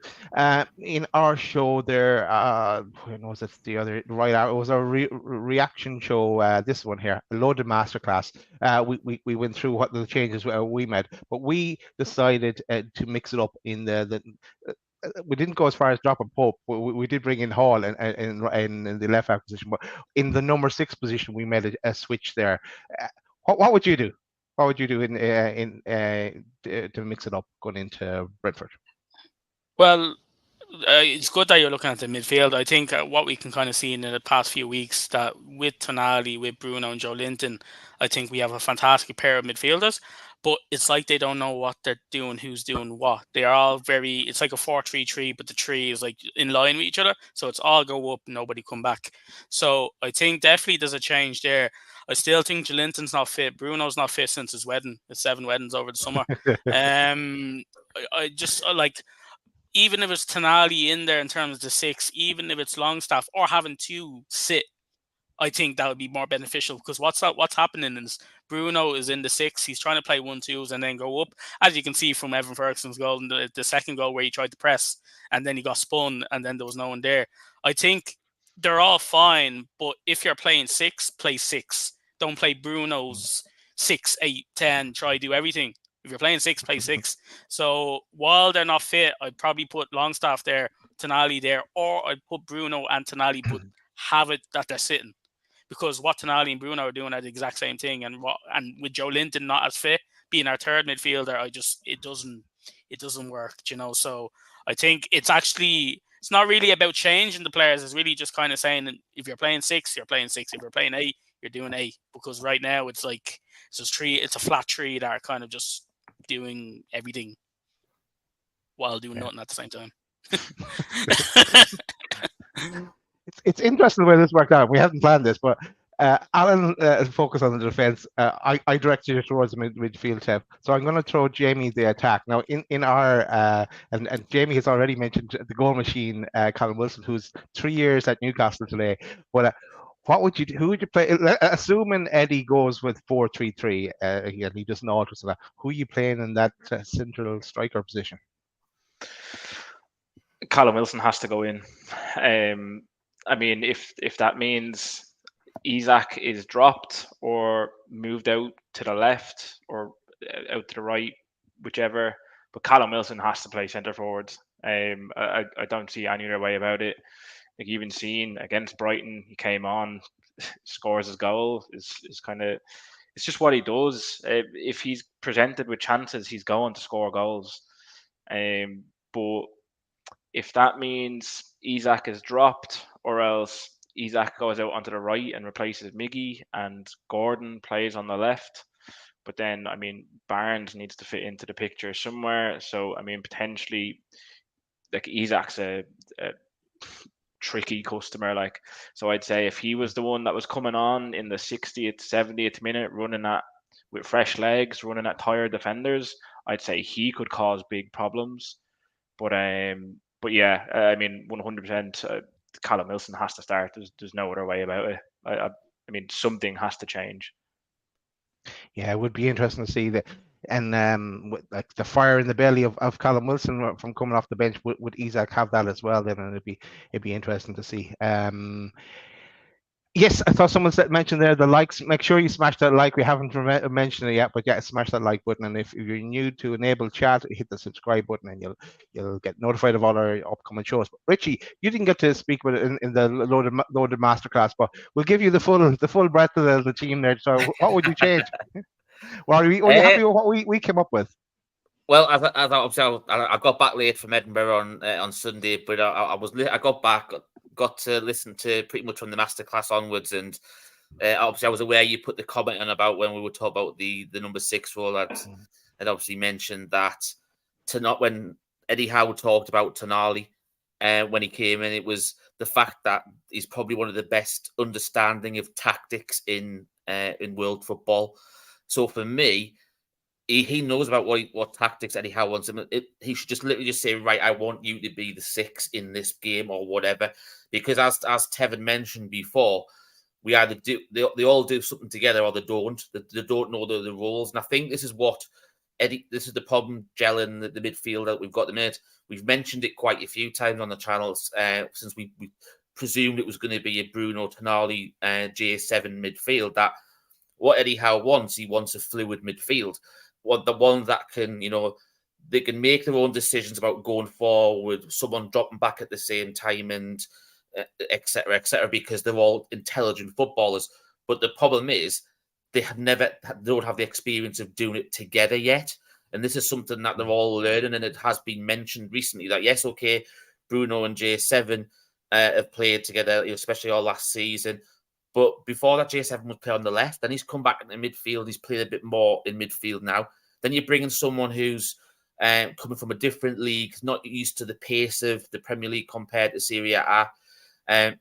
In our show there, when was it? The other right out. It was a reaction show. This one here, a loaded masterclass. We went through what the changes we made, but we decided to mix it up in the we didn't go as far as dropping Pope. We did bring in Hall in the left back position, but in the number 6 position, we made a switch there. What would you do? What would you do to mix it up going into Brentford? Well, it's good that you're looking at the midfield. I think what we can kind of see in the past few weeks, that with Tonali, with Bruno and Joe Linton, I think we have a fantastic pair of midfielders. But it's like they don't know what they're doing, who's doing what. They are all it's like a 4-3-3, but the 3 is like in line with each other. So it's all go up, nobody come back. So I think definitely there's a change there. I still think Joelinton's not fit. Bruno's not fit since his wedding. His 7 weddings over the summer. I just like, even if it's Tonali in there in terms of the 6, even if it's Longstaff or having 2 sit, I think that would be more beneficial, because what's happening is Bruno is in the 6. He's trying to play 1-2s and then go up, as you can see from Evan Ferguson's goal, the second goal where he tried to press and then he got spun and then there was no one there. I think they're all fine, but if you're playing 6, play 6. Don't play Bruno's 6, 8, 10. Try to do everything. If you're playing 6, play 6. So while they're not fit, I'd probably put Longstaff there, Tonali there, or I'd put Bruno and Tonali, but have it that they're sitting. Because what Tonali and Bruno are doing are the exact same thing, and with Joe Linton not as fit, being our third midfielder, it doesn't work, you know. So I think it's not really about changing the players. It's really just kind of saying, if you're playing 6, you're playing 6. If you're playing 8, you're doing 8. Because right now it's like it's a flat 3 that are kind of just doing everything while doing nothing at the same time. It's interesting the way this worked out. We hadn't planned this, but Alan focused on the defence. I directed you towards the midfield, Tev. So I'm going to throw Jamie the attack. Now, in our and Jamie has already mentioned the goal machine, Callum Wilson, who's 3 years at Newcastle today. But what would you do? Who would you play? Assuming Eddie goes with 4-3-3, and he doesn't alter that. Who are you playing in that central striker position? Callum Wilson has to go in. I mean, if that means Isak is dropped or moved out to the left or out to the right, whichever. But Callum Wilson has to play centre forward. I don't see any other way about it. Like even seen against Brighton, he came on, scores his goal. Is kind of it's just what he does. If he's presented with chances, he's going to score goals. But if that means Isak is dropped, or else Isak goes out onto the right and replaces Miggy, and Gordon plays on the left. But then, I mean, Barnes needs to fit into the picture somewhere. So, I mean, potentially, like Isak's a tricky customer. Like, so I'd say if he was the one that was coming on in the 60th, 70th minute, running at with fresh legs, running at tired defenders, I'd say he could cause big problems. But yeah, I mean, 100%. Callum Wilson has to start. There's no other way about it. I mean, something has to change. Yeah, it would be interesting to see that, and like the fire in the belly of Callum Wilson from coming off the bench. Would Isak have that as well? Then, and it'd be interesting to see. Yes, I thought someone mentioned there the likes. Make sure you smash that like. We haven't mentioned it yet, but yeah, smash that like button. And if you're new to Enable Chat, hit the subscribe button, and you'll get notified of all our upcoming shows. But Richie, you didn't get to speak with it in the loaded masterclass, but we'll give you the full breadth of the team there. So, what would you change? Well, are you happy with what we came up with? Well, I got back late from Edinburgh on Sunday, but I got back, got to listen to pretty much from the masterclass onwards, and obviously I was aware you put the comment on about when we were talking about the number 6 role. I'd obviously mentioned that when Eddie Howe talked about Tonali when he came in, it was the fact that he's probably one of the best understanding of tactics in world football. So for me, he knows about what tactics Eddie Howe wants him. He should just literally just say, right, I want you to be the 6 in this game or whatever. Because as Tevin mentioned before, we either they all do something together or they don't. They don't know the rules. And I think this is what this is the problem gelling the midfield that we've got the minute. We've mentioned it quite a few times on the channels since we presumed it was going to be a Bruno Tonali J7 midfield. That what Eddie Howe wants, he wants a fluid midfield. The one that can, they can make their own decisions about going forward, someone dropping back at the same time, and et cetera, because they're all intelligent footballers. But the problem is they don't have the experience of doing it together yet. And this is something that they're all learning, and it has been mentioned recently that, yes, okay, Bruno and J7 have played together, especially all last season. But before that, J7 would play on the left. Then he's come back into midfield. He's played a bit more in midfield now. Then you're bringing someone who's coming from a different league, not used to the pace of the Premier League compared to Serie A. And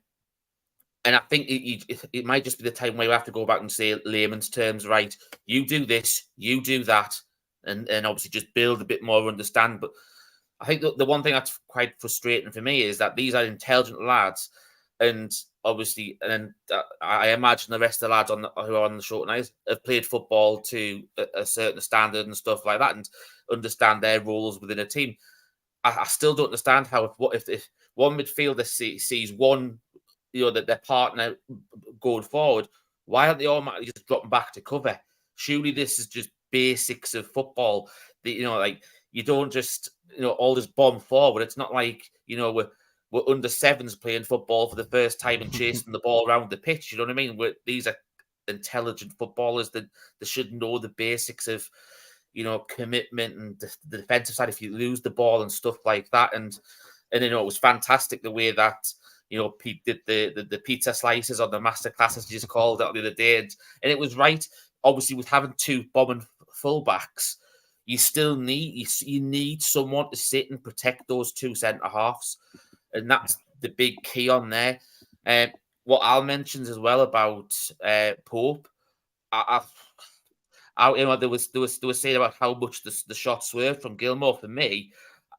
I think it might just be the time where you have to go back and say layman's terms, right? You do this, you do that, and obviously just build a bit more understand. But I think the one thing that's quite frustrating for me is that these are intelligent lads, and obviously, and I imagine the rest of the lads who are on the short night have played football to a certain standard and stuff like that, and understand their roles within a team. I still don't understand how if one midfielder sees one, that their partner going forward, why aren't they automatically just dropping back to cover? Surely this is just basics of football. Like you don't just all just bomb forward. It's not like we're under 7s playing football for the first time and chasing the ball around the pitch. You know what I mean? These are intelligent footballers that they should know the basics of, commitment and the defensive side if you lose the ball and stuff like that. And it was fantastic the way that, Pete did the pizza slices on the masterclass, as you just called it the other day. And it was right. Obviously, with having 2 bombing fullbacks, you still need someone to sit and protect those 2 centre halves. And that's the big key on there. What Al mentions as well about Pope, there was saying about how much the shots were from Gilmore. For me,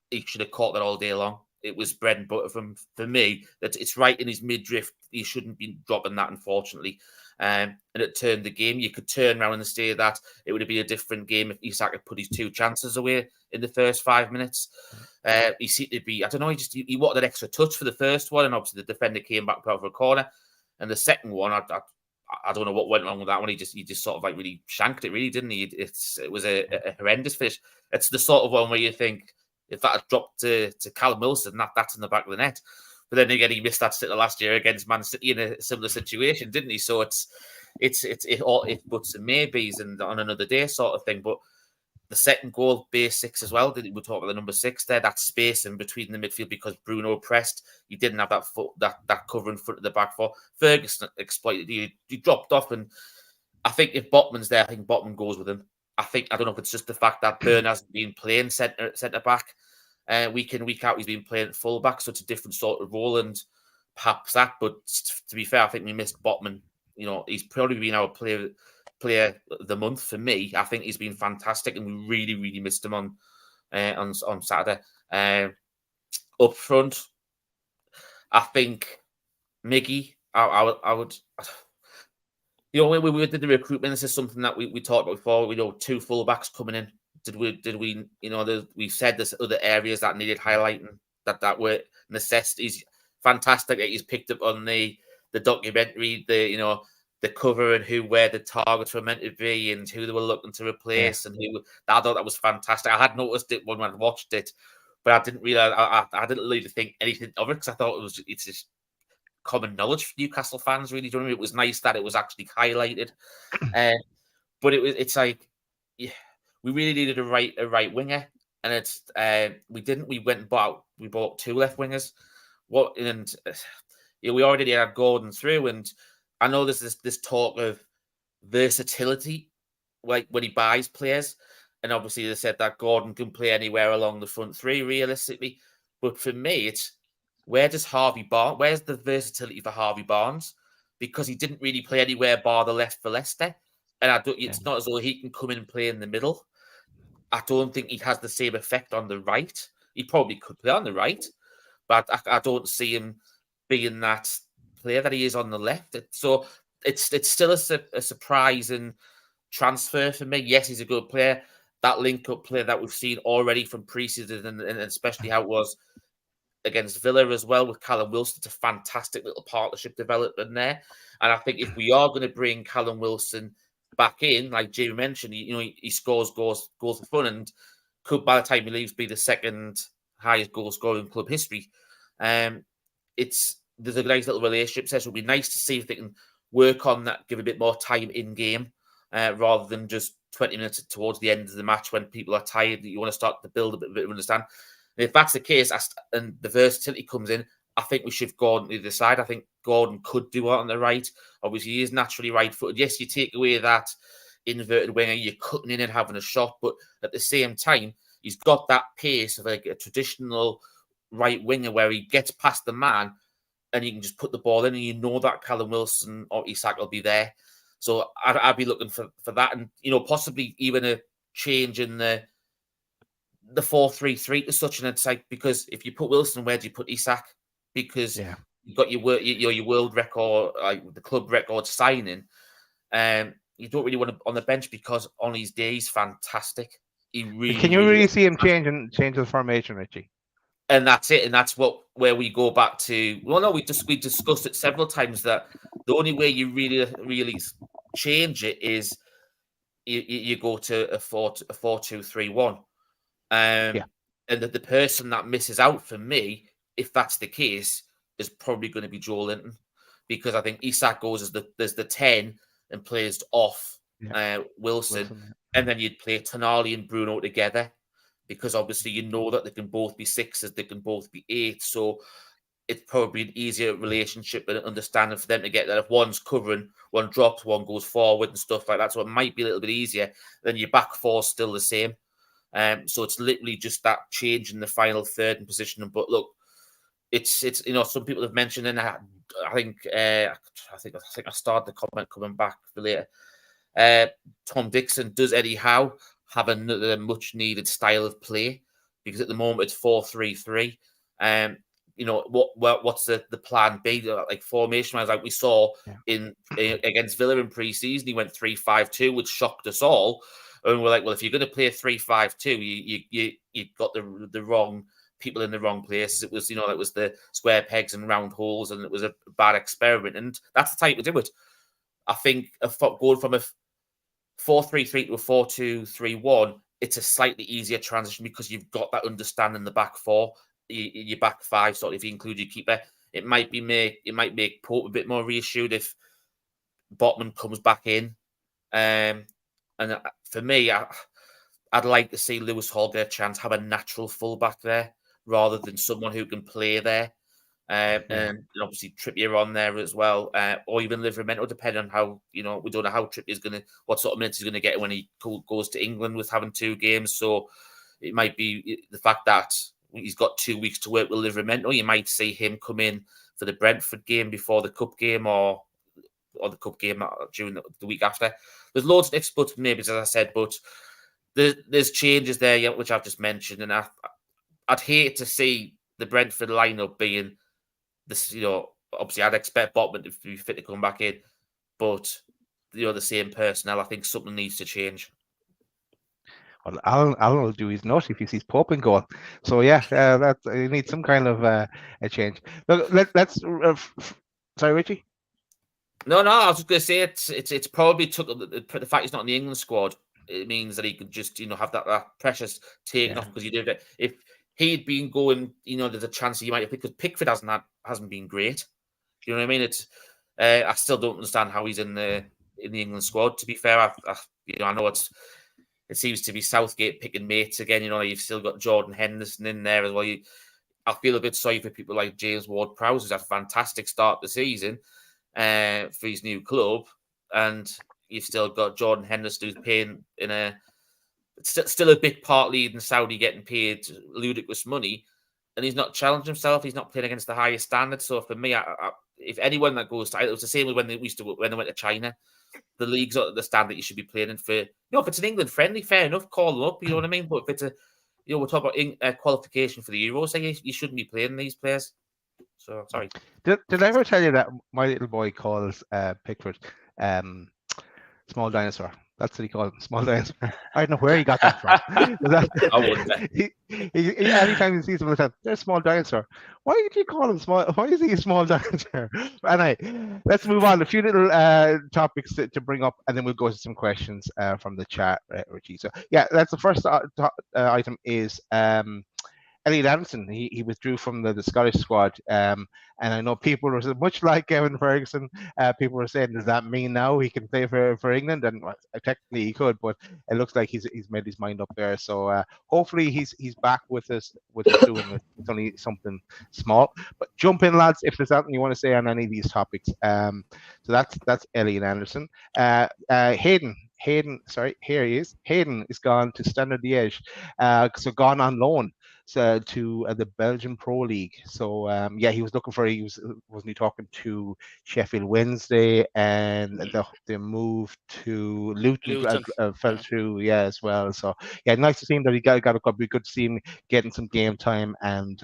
he should have caught that all day long. it was bread and butter for me. That it's right in his midriff. He shouldn't be dropping that, unfortunately. And it turned the game. You could turn around and say that it would have been a different game if Isak had put his 2 chances away in the first 5 minutes. He seemed to be, I don't know, he wanted an extra touch for the first one, and obviously the defender came back out for a corner. And the second one, I don't know what went wrong with that one. He just sort of like really shanked it, really, didn't he? It was a horrendous finish. It's the sort of one where you think if that had dropped to Callum Wilson, that's in the back of the net. But then again, he missed that the last year against Man City in a similar situation, didn't he? So it's all buts and maybes and on another day sort of thing. But the second goal, base 6 as well. We talk about the number 6 there, that space in between the midfield because Bruno pressed. He didn't have that cover in front of the back four. Ferguson exploited. He dropped off, and I think if Botman's there, I think Botman goes with him. I don't know if it's just the fact that Byrne hasn't been playing centre back week in, week out. He's been playing at full back, so it's a different sort of role, and perhaps that. But to be fair, I think we missed Botman. You know, he's probably been our player of the month for me. I think he's been fantastic, and we really, really missed him on Saturday. Up front, I think Miggy. I would. You know, when we did the recruitment, this is something that we talked about before. We know 2 fullbacks coming in. Did we? You know, we said there's other areas that needed highlighting that were necessities. Fantastic that he's picked up on the documentary. The cover and where the targets were meant to be and who they were looking to replace and who. I thought that was fantastic. I had noticed it when I watched it, but I didn't realize. I didn't really think anything of it because I thought it's just common knowledge for Newcastle fans. Really, do you know what I mean? It was nice that it was actually highlighted, but it's like, yeah, we really needed a right winger, and it's we didn't. We bought 2 left wingers. We already had Gordon through, and I know there's this talk of versatility, like when he buys players, and obviously they said that Gordon can play anywhere along the front 3 realistically. But for me, it's where's the versatility for Harvey Barnes? Because he didn't really play anywhere bar the left for Leicester, and it's not as though he can come in and play in the middle. I don't think he has the same effect on the right. He probably could play on the right, but I don't see him being that player that he is on the left. So it's still a surprising transfer for me. Yes, he's a good player. That link-up player that we've seen already from pre-season and especially how it was against Villa as well with Callum Wilson. It's a fantastic little partnership development there. And I think if we are going to bring Callum Wilson back in, like Jamie mentioned, he scores goals for fun and could, by the time he leaves, be the second highest goal scorer in club history. There's a nice little relationship there. So it'll be nice to see if they can work on that, give a bit more time in game, rather than just 20 minutes towards the end of the match when people are tired. You want to start to build a bit of understand. And if that's the case, and the versatility comes in, I think we shift Gordon to the side. I think Gordon could do it on the right. Obviously, he is naturally right-footed. Yes, you take away that inverted winger, you're cutting in and having a shot, but at the same time, he's got that pace of like a traditional right winger where he gets past the man and you can just put the ball in, and you know that Callum Wilson or Isak will be there. So I'd be looking for that, and possibly even a change in the 4-3-3 to such, and it's like, because if you put Wilson, where do you put Isak? Because you've got your world record, like the club record signing, you don't really want him on the bench because on his day he's fantastic. Can you really see him change the formation, Richie? And that's it, and that's where we go back to. Well, no, we discussed it several times that the only way you really change it is you go to a 4-2-3-1. And the person that misses out for me, if that's the case, is probably going to be Joe Linton, because I think Isak goes as the 10 and plays off Wilson, and then you'd play Tonali and Bruno together, because obviously you know that they can both be 6s, they can both be 8s, so it's probably an easier relationship and understanding for them to get that. If one's covering, one drops, one goes forward and stuff like that, so it might be a little bit easier. Then your back four's still the same. So it's literally just that change in the final third in position. But look, it's some people have mentioned, and I think I started the comment coming back for later. Tom Dixon, does Eddie Howe have another much needed style of play? Because at the moment it's 4-3-3. You know, what's the plan B, like formation wise, like we saw in against Villa in pre-season, he went 3-5-2, which shocked us all. And we're like, well, if you're going to play 3-5-2, you got the wrong people in the wrong places. It was, you know, it was the square pegs and round holes, and it was a bad experiment. And that's the type to do it. I think going from a 4-3-3 to a 4-2-3-1, it's a slightly easier transition because you've got that understanding in the back four, your back five, sort of, if you include your keeper. It might make Pope a bit more reassured if Botman comes back in. And for me, I'd like to see Lewis Hall get a chance, have a natural fullback there rather than someone who can play there. And obviously Trippier on there as well, or even Livramento, depending on how, you know, we don't know how Trippier's what sort of minutes he's going to get when he goes to England with having 2 games. So it might be the fact that he's got 2 weeks to work with Livramento. You might see him come in for the Brentford game before the cup game, or the cup game during the week after. There's loads of ifs, buts, maybe, as I said, but there's changes there, which I've just mentioned, and I'd hate to see the Brentford lineup being this, you know, obviously I'd expect Botman to be fit to come back in, but, you know, the same personnel, I think something needs to change. Well, Alan will do his nut if he sees Pope in goal. So yeah, you need some kind of a change. Look, let's. Sorry, Richie. No, I was just going to say it's probably took the fact he's not in the England squad. It means that he could just, you know, have that pressure taken off, because you did it. If he'd been going, you know, there's a chance he might have, because Pickford hasn't been great. You know what I mean? It's I still don't understand how he's in the England squad. To be fair, I know it seems to be Southgate picking mates again. You know, you've still got Jordan Henderson in there as well. I feel a bit sorry for people like James Ward-Prowse, who's had a fantastic start to the season for his new club, and you've still got Jordan Henderson, who's paying still a big part lead in Saudi, getting paid ludicrous money, and he's not challenged himself. He's not playing against the highest standards. So for me, if anyone that goes to, it was the same when they went to China. The league's at the standard you should be playing in. For, you know, if it's an England friendly, fair enough, call them up. You know what I mean? But if it's we're talking about qualification for the Euros, so you shouldn't be playing these players. So sorry. Did I ever tell you that my little boy calls Pickford small dinosaur? That's what he called him, small dinosaur. I don't know where he got that from. I wouldn't. Anytime he sees him, they're a small dinosaur. Why did you call him small? Why is he a small dinosaur? Anyway, let's move on. A few little topics to bring up, and then we'll go to some questions from the chat, Richie. So yeah, that's the first item is Elliot Anderson. He withdrew from the Scottish squad, and I know people were much like Kevin Ferguson. People were saying, does that mean now he can play for England? And technically he could, but it looks like he's made his mind up there. So hopefully he's back with us doing it. It's only something small. But jump in, lads, if there's something you want to say on any of these topics. So that's Elliot Anderson. Hayden, sorry, here he is. Hayden is gone to Standard Liège, so gone on loan to the Belgian Pro League. So he was looking for. Wasn't he talking to Sheffield Wednesday, and the move to Luton fell through, as well. So yeah, nice to see him that he got a couple. Good to see him getting some game time and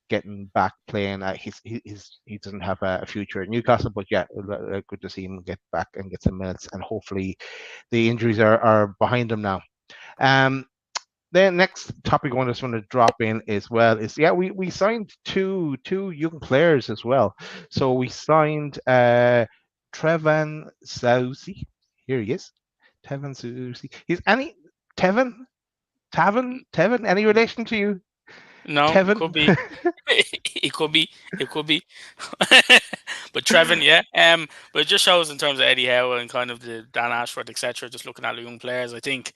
getting back playing. He doesn't have a future at Newcastle, but yeah, good to see him get back and get some minutes, and hopefully the injuries are behind him now. Then next topic I just want to drop in as well is we signed two young players as well. So we signed Trevan Sousi. Here he is, Trevan Sousi. Tevin? Any relation to you? No, Tevin? it could be. It could be. But Trevin, yeah. But it just shows in terms of Eddie Howe and kind of the Dan Ashford, etc. Just looking at the young players, I think,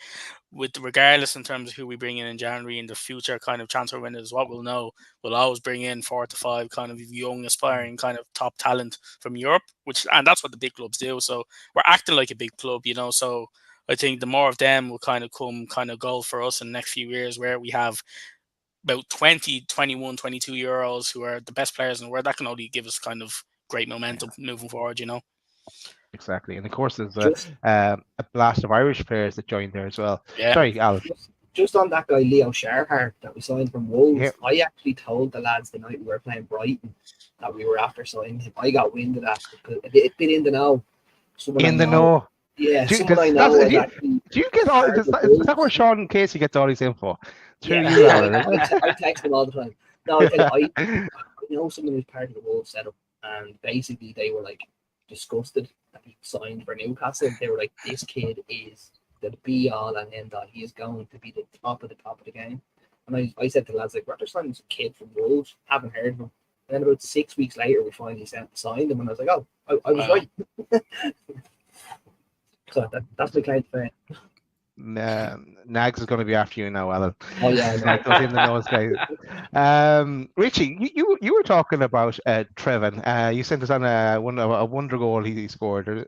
regardless in terms of who we bring in January in the future kind of transfer windows, what we'll know, we'll always bring in 4 to 5 kind of young, aspiring kind of top talent from Europe, and that's what the big clubs do. So we're acting like a big club, you know. So I think the more of them will kind of come kind of goal for us in the next few years, where we have about 20, 21, 22-year-olds who are the best players in the world. That can only give us kind of great momentum moving forward, you know. Exactly, and of course there's a blast of Irish players that joined there as well. Yeah. Sorry, Alan. just on that guy Leo Sharhart that we signed from Wolves, Yeah. I actually told the lads the night we were playing Brighton that we were after signing him. I got wind of that because a bit in the know. Someone In I the know. Yeah, Do you, someone I that's- know do is you, actually do you get all? part Is of that Wolves. where Sean Casey gets all his info? Through Yeah, you, I, Alan, is it? I text him all the time. No, I tell you, I know someone who's part of the Wolves setup, and basically they were like disgusted that he signed for Newcastle. They were like, "This kid is the be all and end all. He is going to be the top of the game." And I said to the lads, like, "We're signing this kid from Wolves. Haven't heard of him." And then about 6 weeks later, we finally signed him, and I was like, "Oh, I was right." So that's my claim to fame. Nags is going to be after you now, Alan. Oh yeah, Back those in the nose guys. Richie, you were talking about Trevin. You sent us on a wonder goal he scored,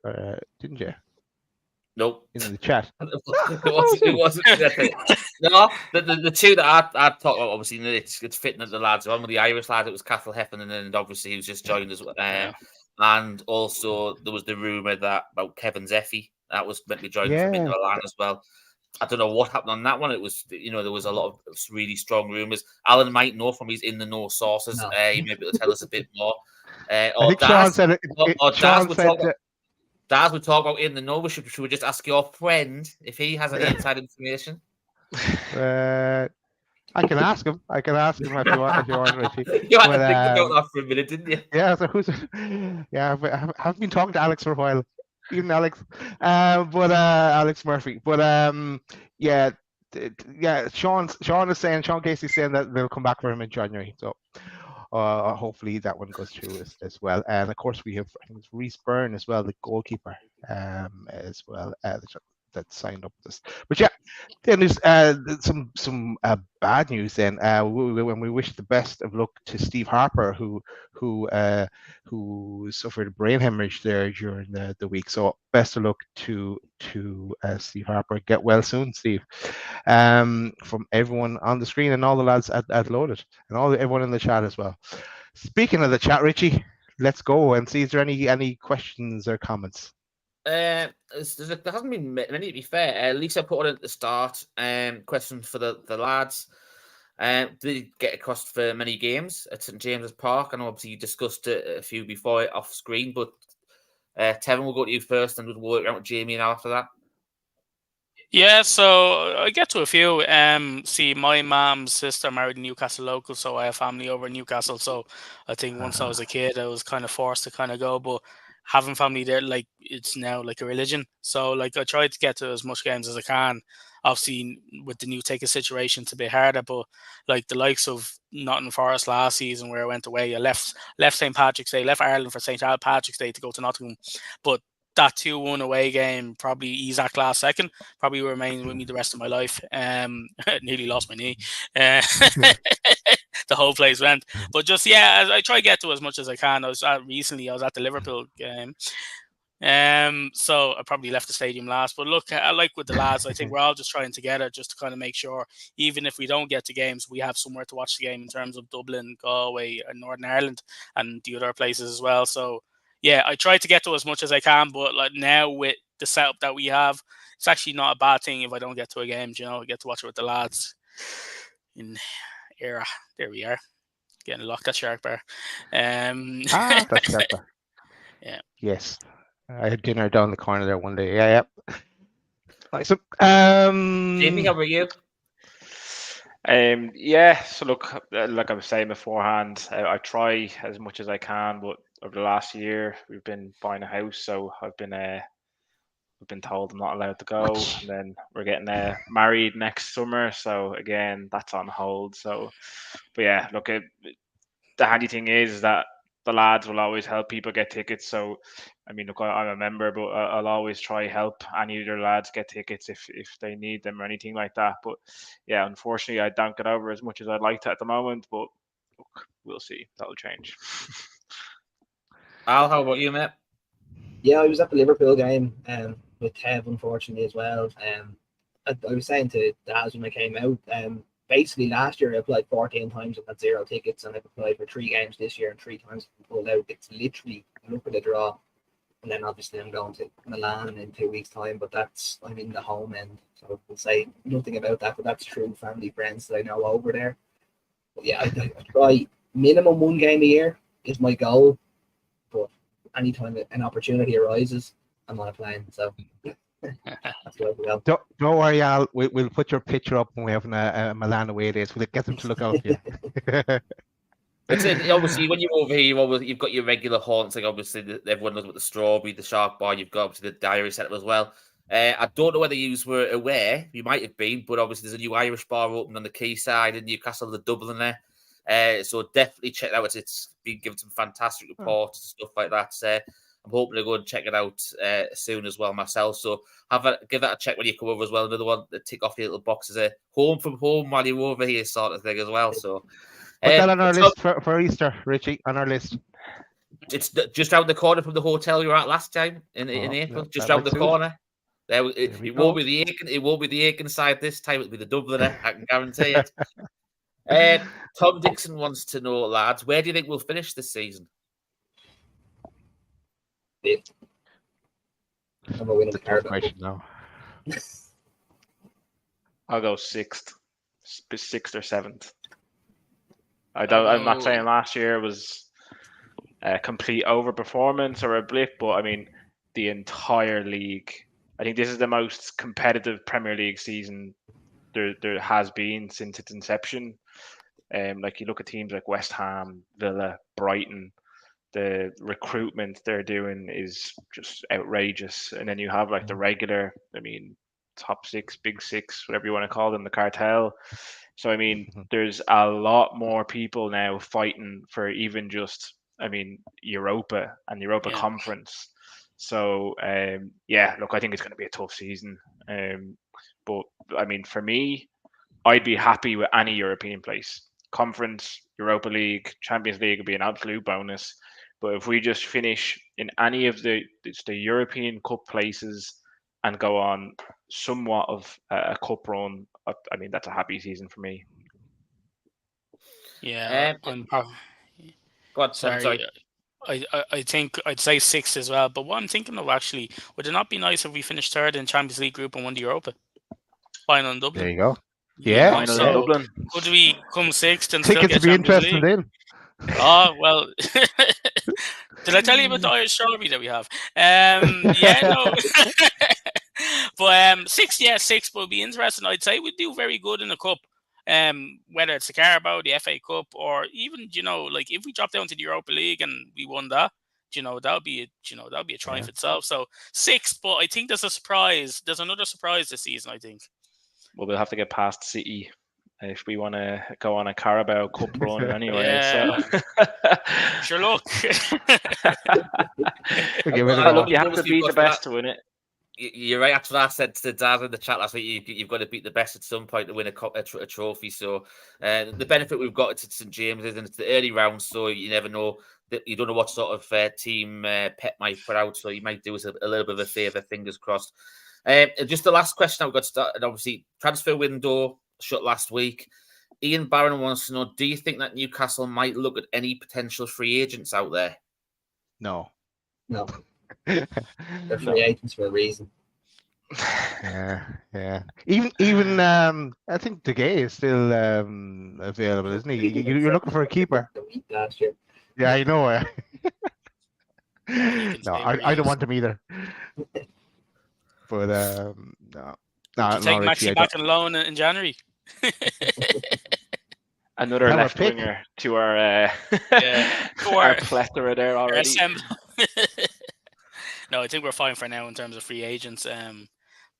didn't you? Nope. In the chat. It wasn't. No, the two that I talked about, obviously, it's fitting at the lads. One with the Irish lad, it was Castle Heffen, and then obviously he was just joined as well. And also there was the rumour about Kevin Zeffy that was meant to be joining from Inter Milan as well. I don't know what happened on that one. It was, there was a lot of really strong rumours. Alan might know from his in the know sources. No. He may be able to tell us a bit more. I think Sean said it. Daz would talk about in the know. Should we just ask your friend if he has any inside information? I can ask him. If you want, Richie. You had to think about that for a minute, didn't you? Yeah. So I've been talking to Alex for a while. Even Alex, Alex Murphy. But Sean Casey's saying that they'll come back for him in January. So hopefully that one goes through as well. And of course we have, I think it's Reece Byrne as well, the goalkeeper, as well, that signed up with us. But yeah, then there's some bad news. Then when we wish the best of luck to Steve Harper, who suffered a brain hemorrhage there during the week. So best of luck to Steve Harper. Get well soon, Steve. From everyone on the screen and all the lads at Loaded and everyone in the chat as well. Speaking of the chat, Richie, let's go and see, is there any questions or comments? There hasn't been many, to be fair. Lisa put it at the start. Question for the lads. Did he get across for many games at St James's Park? I know obviously you discussed it a few before off screen, but Tevin, we'll go to you first and we'll work out with Jamie and after that. Yeah, so I get to a few. See, my mom's sister married a Newcastle local, so I have family over in Newcastle. So I think once I was a kid, I was kind of forced to kind of go. But having family there, like, it's now like a religion. So like I tried to get to as much games as I can. Obviously, with the new ticket situation, it's a bit harder. But like the likes of Nottingham Forest last season, where I went away, I left St Patrick's Day, left Ireland for St Patrick's Day to go to Nottingham, but that 2-1 away game, probably Isaac last second, probably will remain with me the rest of my life. Nearly lost my knee. The whole place went. But just, yeah, I try to get to as much as I can. I was at the Liverpool game. So I probably left the stadium last. But look, I like with the lads, I think we're all just trying together just to kind of make sure, even if we don't get to games, we have somewhere to watch the game in terms of Dublin, Galway, and Northern Ireland, and the other places as well. So yeah, I try to get to as much as I can, but like now with the setup that we have, it's actually not a bad thing if I don't get to a game. I get to watch it with the lads in era. There we are, getting locked at Shark Bar. That's Shark Bar. Yeah. Yes, I had dinner down the corner there one day. Yeah. Nice. Jamie, how about you? Yeah, so look, like I was saying beforehand, I try as much as I can, but over the last year we've been buying a house, so I've been told I'm not allowed to go, and then we're getting married next summer, so again that's on hold. So, but yeah, look, the handy thing is that the lads will always help people get tickets. So, I mean, look, I'm a member, but I'll always try help any of their lads get tickets if they need them or anything like that. But yeah, unfortunately, I don't get over as much as I'd like to at the moment. But look, we'll see. That'll change. Al, how about you, mate? Yeah, I was at the Liverpool game with Tev, unfortunately, as well. I was saying to Daz when I came out, basically last year I applied 14 times and got 0 tickets, and I've applied for 3 games this year and 3 times I pulled out. It's literally look at the draw. And then obviously I'm going to Milan in 2 weeks' time, but I'm in the home end. So I'll say nothing about that, but that's true family, friends that I know over there. But yeah, I try minimum 1 game a year is my goal. But anytime an opportunity arises, I'm on a plane. So that's where we go. Don't worry, Al. We'll put your picture up when we have a Milan away days. We'll get them to look out for you. It's obviously when you're over here, you've got your regular haunts, like obviously everyone knows about the strawberry, the shark bar. You've got obviously the diary setup as well. I don't know whether you were aware, you might have been, but obviously there's a new Irish bar open on the quayside in Newcastle, the Dublin there. So definitely check it out. It's been given some fantastic reports and stuff like that. I'm hoping to go and check it out soon as well myself. So give that a check when you come over as well. Another one to tick off your little boxes, home from home while you're over here sort of thing as well. So. Put that on our list for Easter, Richie, on our list. It's just around the corner from the hotel you were at last time in April. Yeah, just around the corner. It won't be the Aiken side this time. It'll be the Dubliner. I can guarantee it. Tom Dixon wants to know, lads, where do you think we'll finish this season? I'm a winning the card. No. I'll go 6th or 7th. I'm not saying last year was a complete overperformance or a blip, but I mean the entire league. I think this is the most competitive Premier League season there has been since its inception. Like you look at teams like West Ham, Villa, Brighton, the recruitment they're doing is just outrageous. And then you have like the regular, top 6, big 6, whatever you want to call them, the cartel. So, there's a lot more people now fighting for even just, Europa and Europa Conference. So, look, I think it's going to be a tough season. But, for me, I'd be happy with any European place. Conference, Europa League, Champions League would be an absolute bonus. But if we just finish in any of the European Cup places and go on somewhat of a cup run, that's a happy season for me. Yeah, go on, sorry. I think I'd say 6th as well. But what I'm thinking of actually, would it not be nice if we finished 3rd in Champions League group and won the Europa? Final in Dublin. There you go. Yeah, final in Dublin. Could we come 6th and tickets still get to be Champions interesting League? then. Oh well. Did I tell you about the Irish strawberry that we have? Yeah, no. But 6th will be interesting. I'd say we'd do very good in the cup. Whether it's the Carabao, the FA Cup, or even like if we drop down to the Europa League and we won that, that'll be a triumph itself. So 6th, but I think there's a surprise. There's another surprise this season, I think. Well, we'll have to get past City if we want to go on a Carabao Cup run anyway. Yeah. So. Sure, look. Look, you have to beat the best to win it. You're right. That's what I said to Dad in the chat last week. You've got to beat the best at some point to win a trophy. So the benefit we've got at St James's, and it's the early round, so you never know. You don't know what sort of team Pep might put out, so you might do us a little bit of a favour. Fingers crossed. Just the last question I've got to start, and obviously transfer window shut last week. Ian Barron wants to know: do you think that Newcastle might look at any potential free agents out there? No. They're free agents for a reason. Yeah. Even I think De Gea is still available, isn't he? You're looking for a keeper. Last year. Yeah, I know. No, I don't want him either. But no. Take Maxi back on loan in January. Another left winger to our our plethora there already. No, I think we're fine for now in terms of free agents.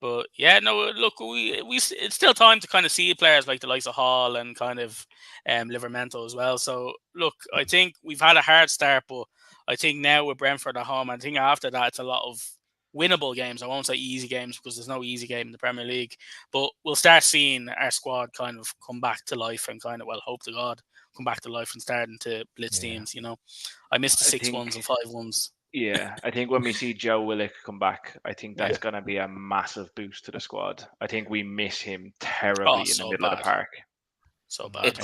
But yeah, no, look, we it's still time to kind of see players like the likes of Hall and kind of Livermento as well. So look, I think we've had a hard start, but I think now with Brentford at home, I think after that it's a lot of winnable games. I won't say easy games because there's no easy game in the Premier League, but we'll start seeing our squad kind of come back to life and kind of, well, hope to God, come back to life and starting to blitz teams. I missed the 6-1s and 5-1s. Yeah, I think when we see Joe Willock come back, I think that's going to be a massive boost to the squad. I think we miss him terribly in the middle of the park. So bad.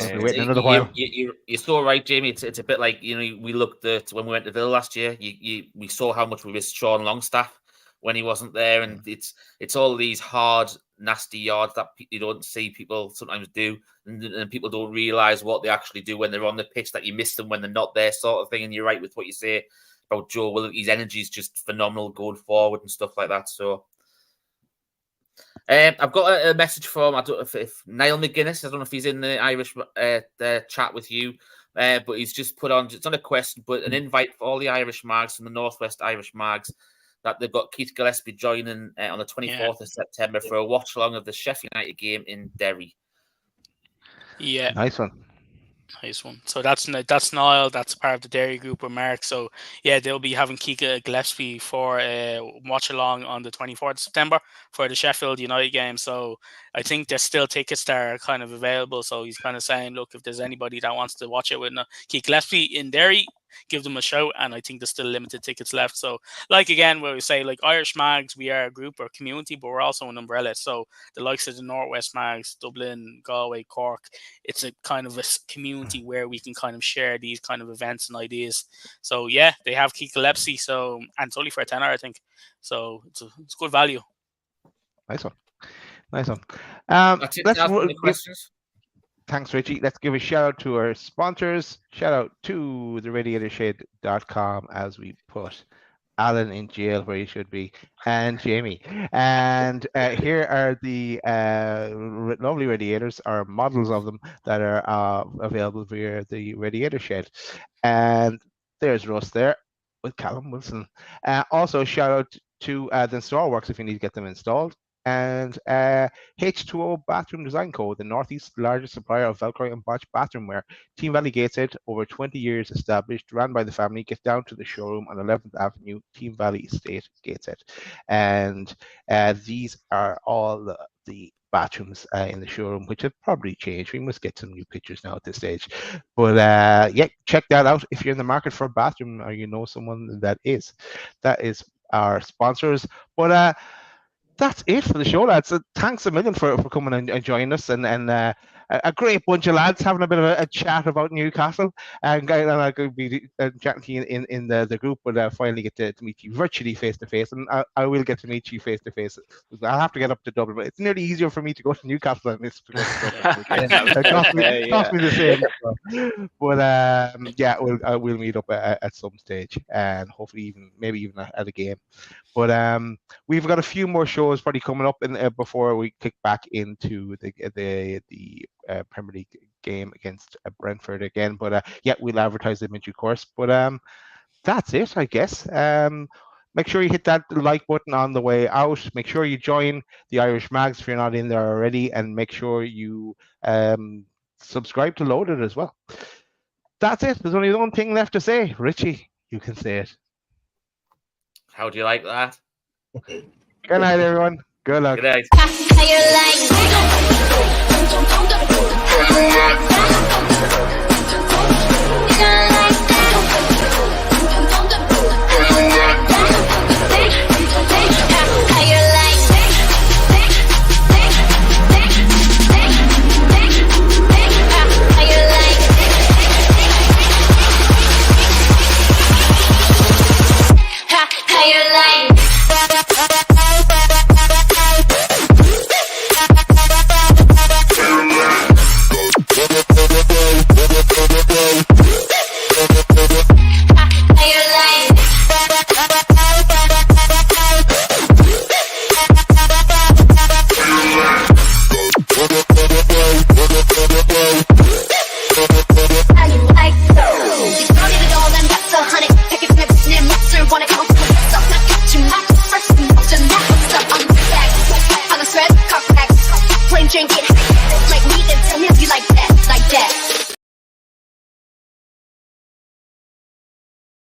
You're so right, Jamie. It's a bit like, we looked at when we went to Villa last year. We saw how much we missed Sean Longstaff when he wasn't there, and it's all these hard, nasty yards that you don't see people sometimes do, and people don't realise what they actually do when they're on the pitch, that you miss them when they're not there, sort of thing. And you're right with what you say about Joe Willock. His energy is just phenomenal going forward and stuff like that. So I've got a message from, I don't know if Niall McGuinness, I don't know if he's in the Irish chat with you, but he's just put on, it's not a question, but an invite for all the Irish mags from the Northwest Irish mags, that they've got Keith Gillespie joining on the 24th of September for a watch along of the Sheffield United game in Derry. Yeah. Nice one. Nice one. So that's Niall. That's part of the Derry group with Mark. So yeah, they'll be having Kika Gillespie for a watch along on the 24th of September for the Sheffield United game. So I think there's still tickets that are kind of available. So he's kind of saying, look, if there's anybody that wants to watch it with Kika Gillespie in Derry, give them a shout. And I think there's still limited tickets left. So like, again, where we say, like, Irish Mags, we are a group or community, but we're also an umbrella. So the likes of the Northwest Mags, Dublin, Galway, Cork, it's a kind of a community where we can kind of share these kind of events and ideas. So yeah, they have Kika Gillespie, so, and it's only for a tenner, I think. So it's good value. Nice one. Nice one. That's it. Questions. Thanks, Richie. Let's give a shout out to our sponsors. Shout out to theradiatorshed.com as we put Alan in jail where he should be, and Jamie. And here are the lovely radiators, or models of them, that are available via the Radiator Shed. And there's Russ there with Callum Wilson. Also, shout out to the Install Works if you need to get them installed. And H2O Bathroom Design Co., the Northeast's largest supplier of Velcro and Botch bathroomware. Team Valley Gateshead, over 20 years established, ran by the family. Get down to the showroom on 11th Avenue, Team Valley Estate, Gateshead. And these are all the bathrooms in the showroom, which have probably changed. We must get some new pictures now at this stage. But yeah, check that out if you're in the market for a bathroom, or you know someone that is. That is our sponsors. But that's it for the show, lads. So thanks a million for coming and joining us, and a great bunch of lads having a bit of a chat about Newcastle. And I could be chatting to you in the group, but finally get to meet you virtually face to face, and I will get to meet you face to face. I'll have to get up to Dublin, but it's nearly easier for me to go to Newcastle than it is to go to Dublin. It cost me the same. But yeah, we'll meet up at some stage, and hopefully maybe even at a game. But we've got a few more shows probably coming up before we kick back into the Premier League game against Brentford again. But yeah, we'll advertise them in due course. But that's it, I guess. Make sure you hit that like button on the way out. Make sure you join the Irish Mags if you're not in there already, and make sure you subscribe to Loaded as well. That's it. There's only one thing left to say. Richie, you can say it. How do you like that? Good night, everyone. Good luck. Good night. How you like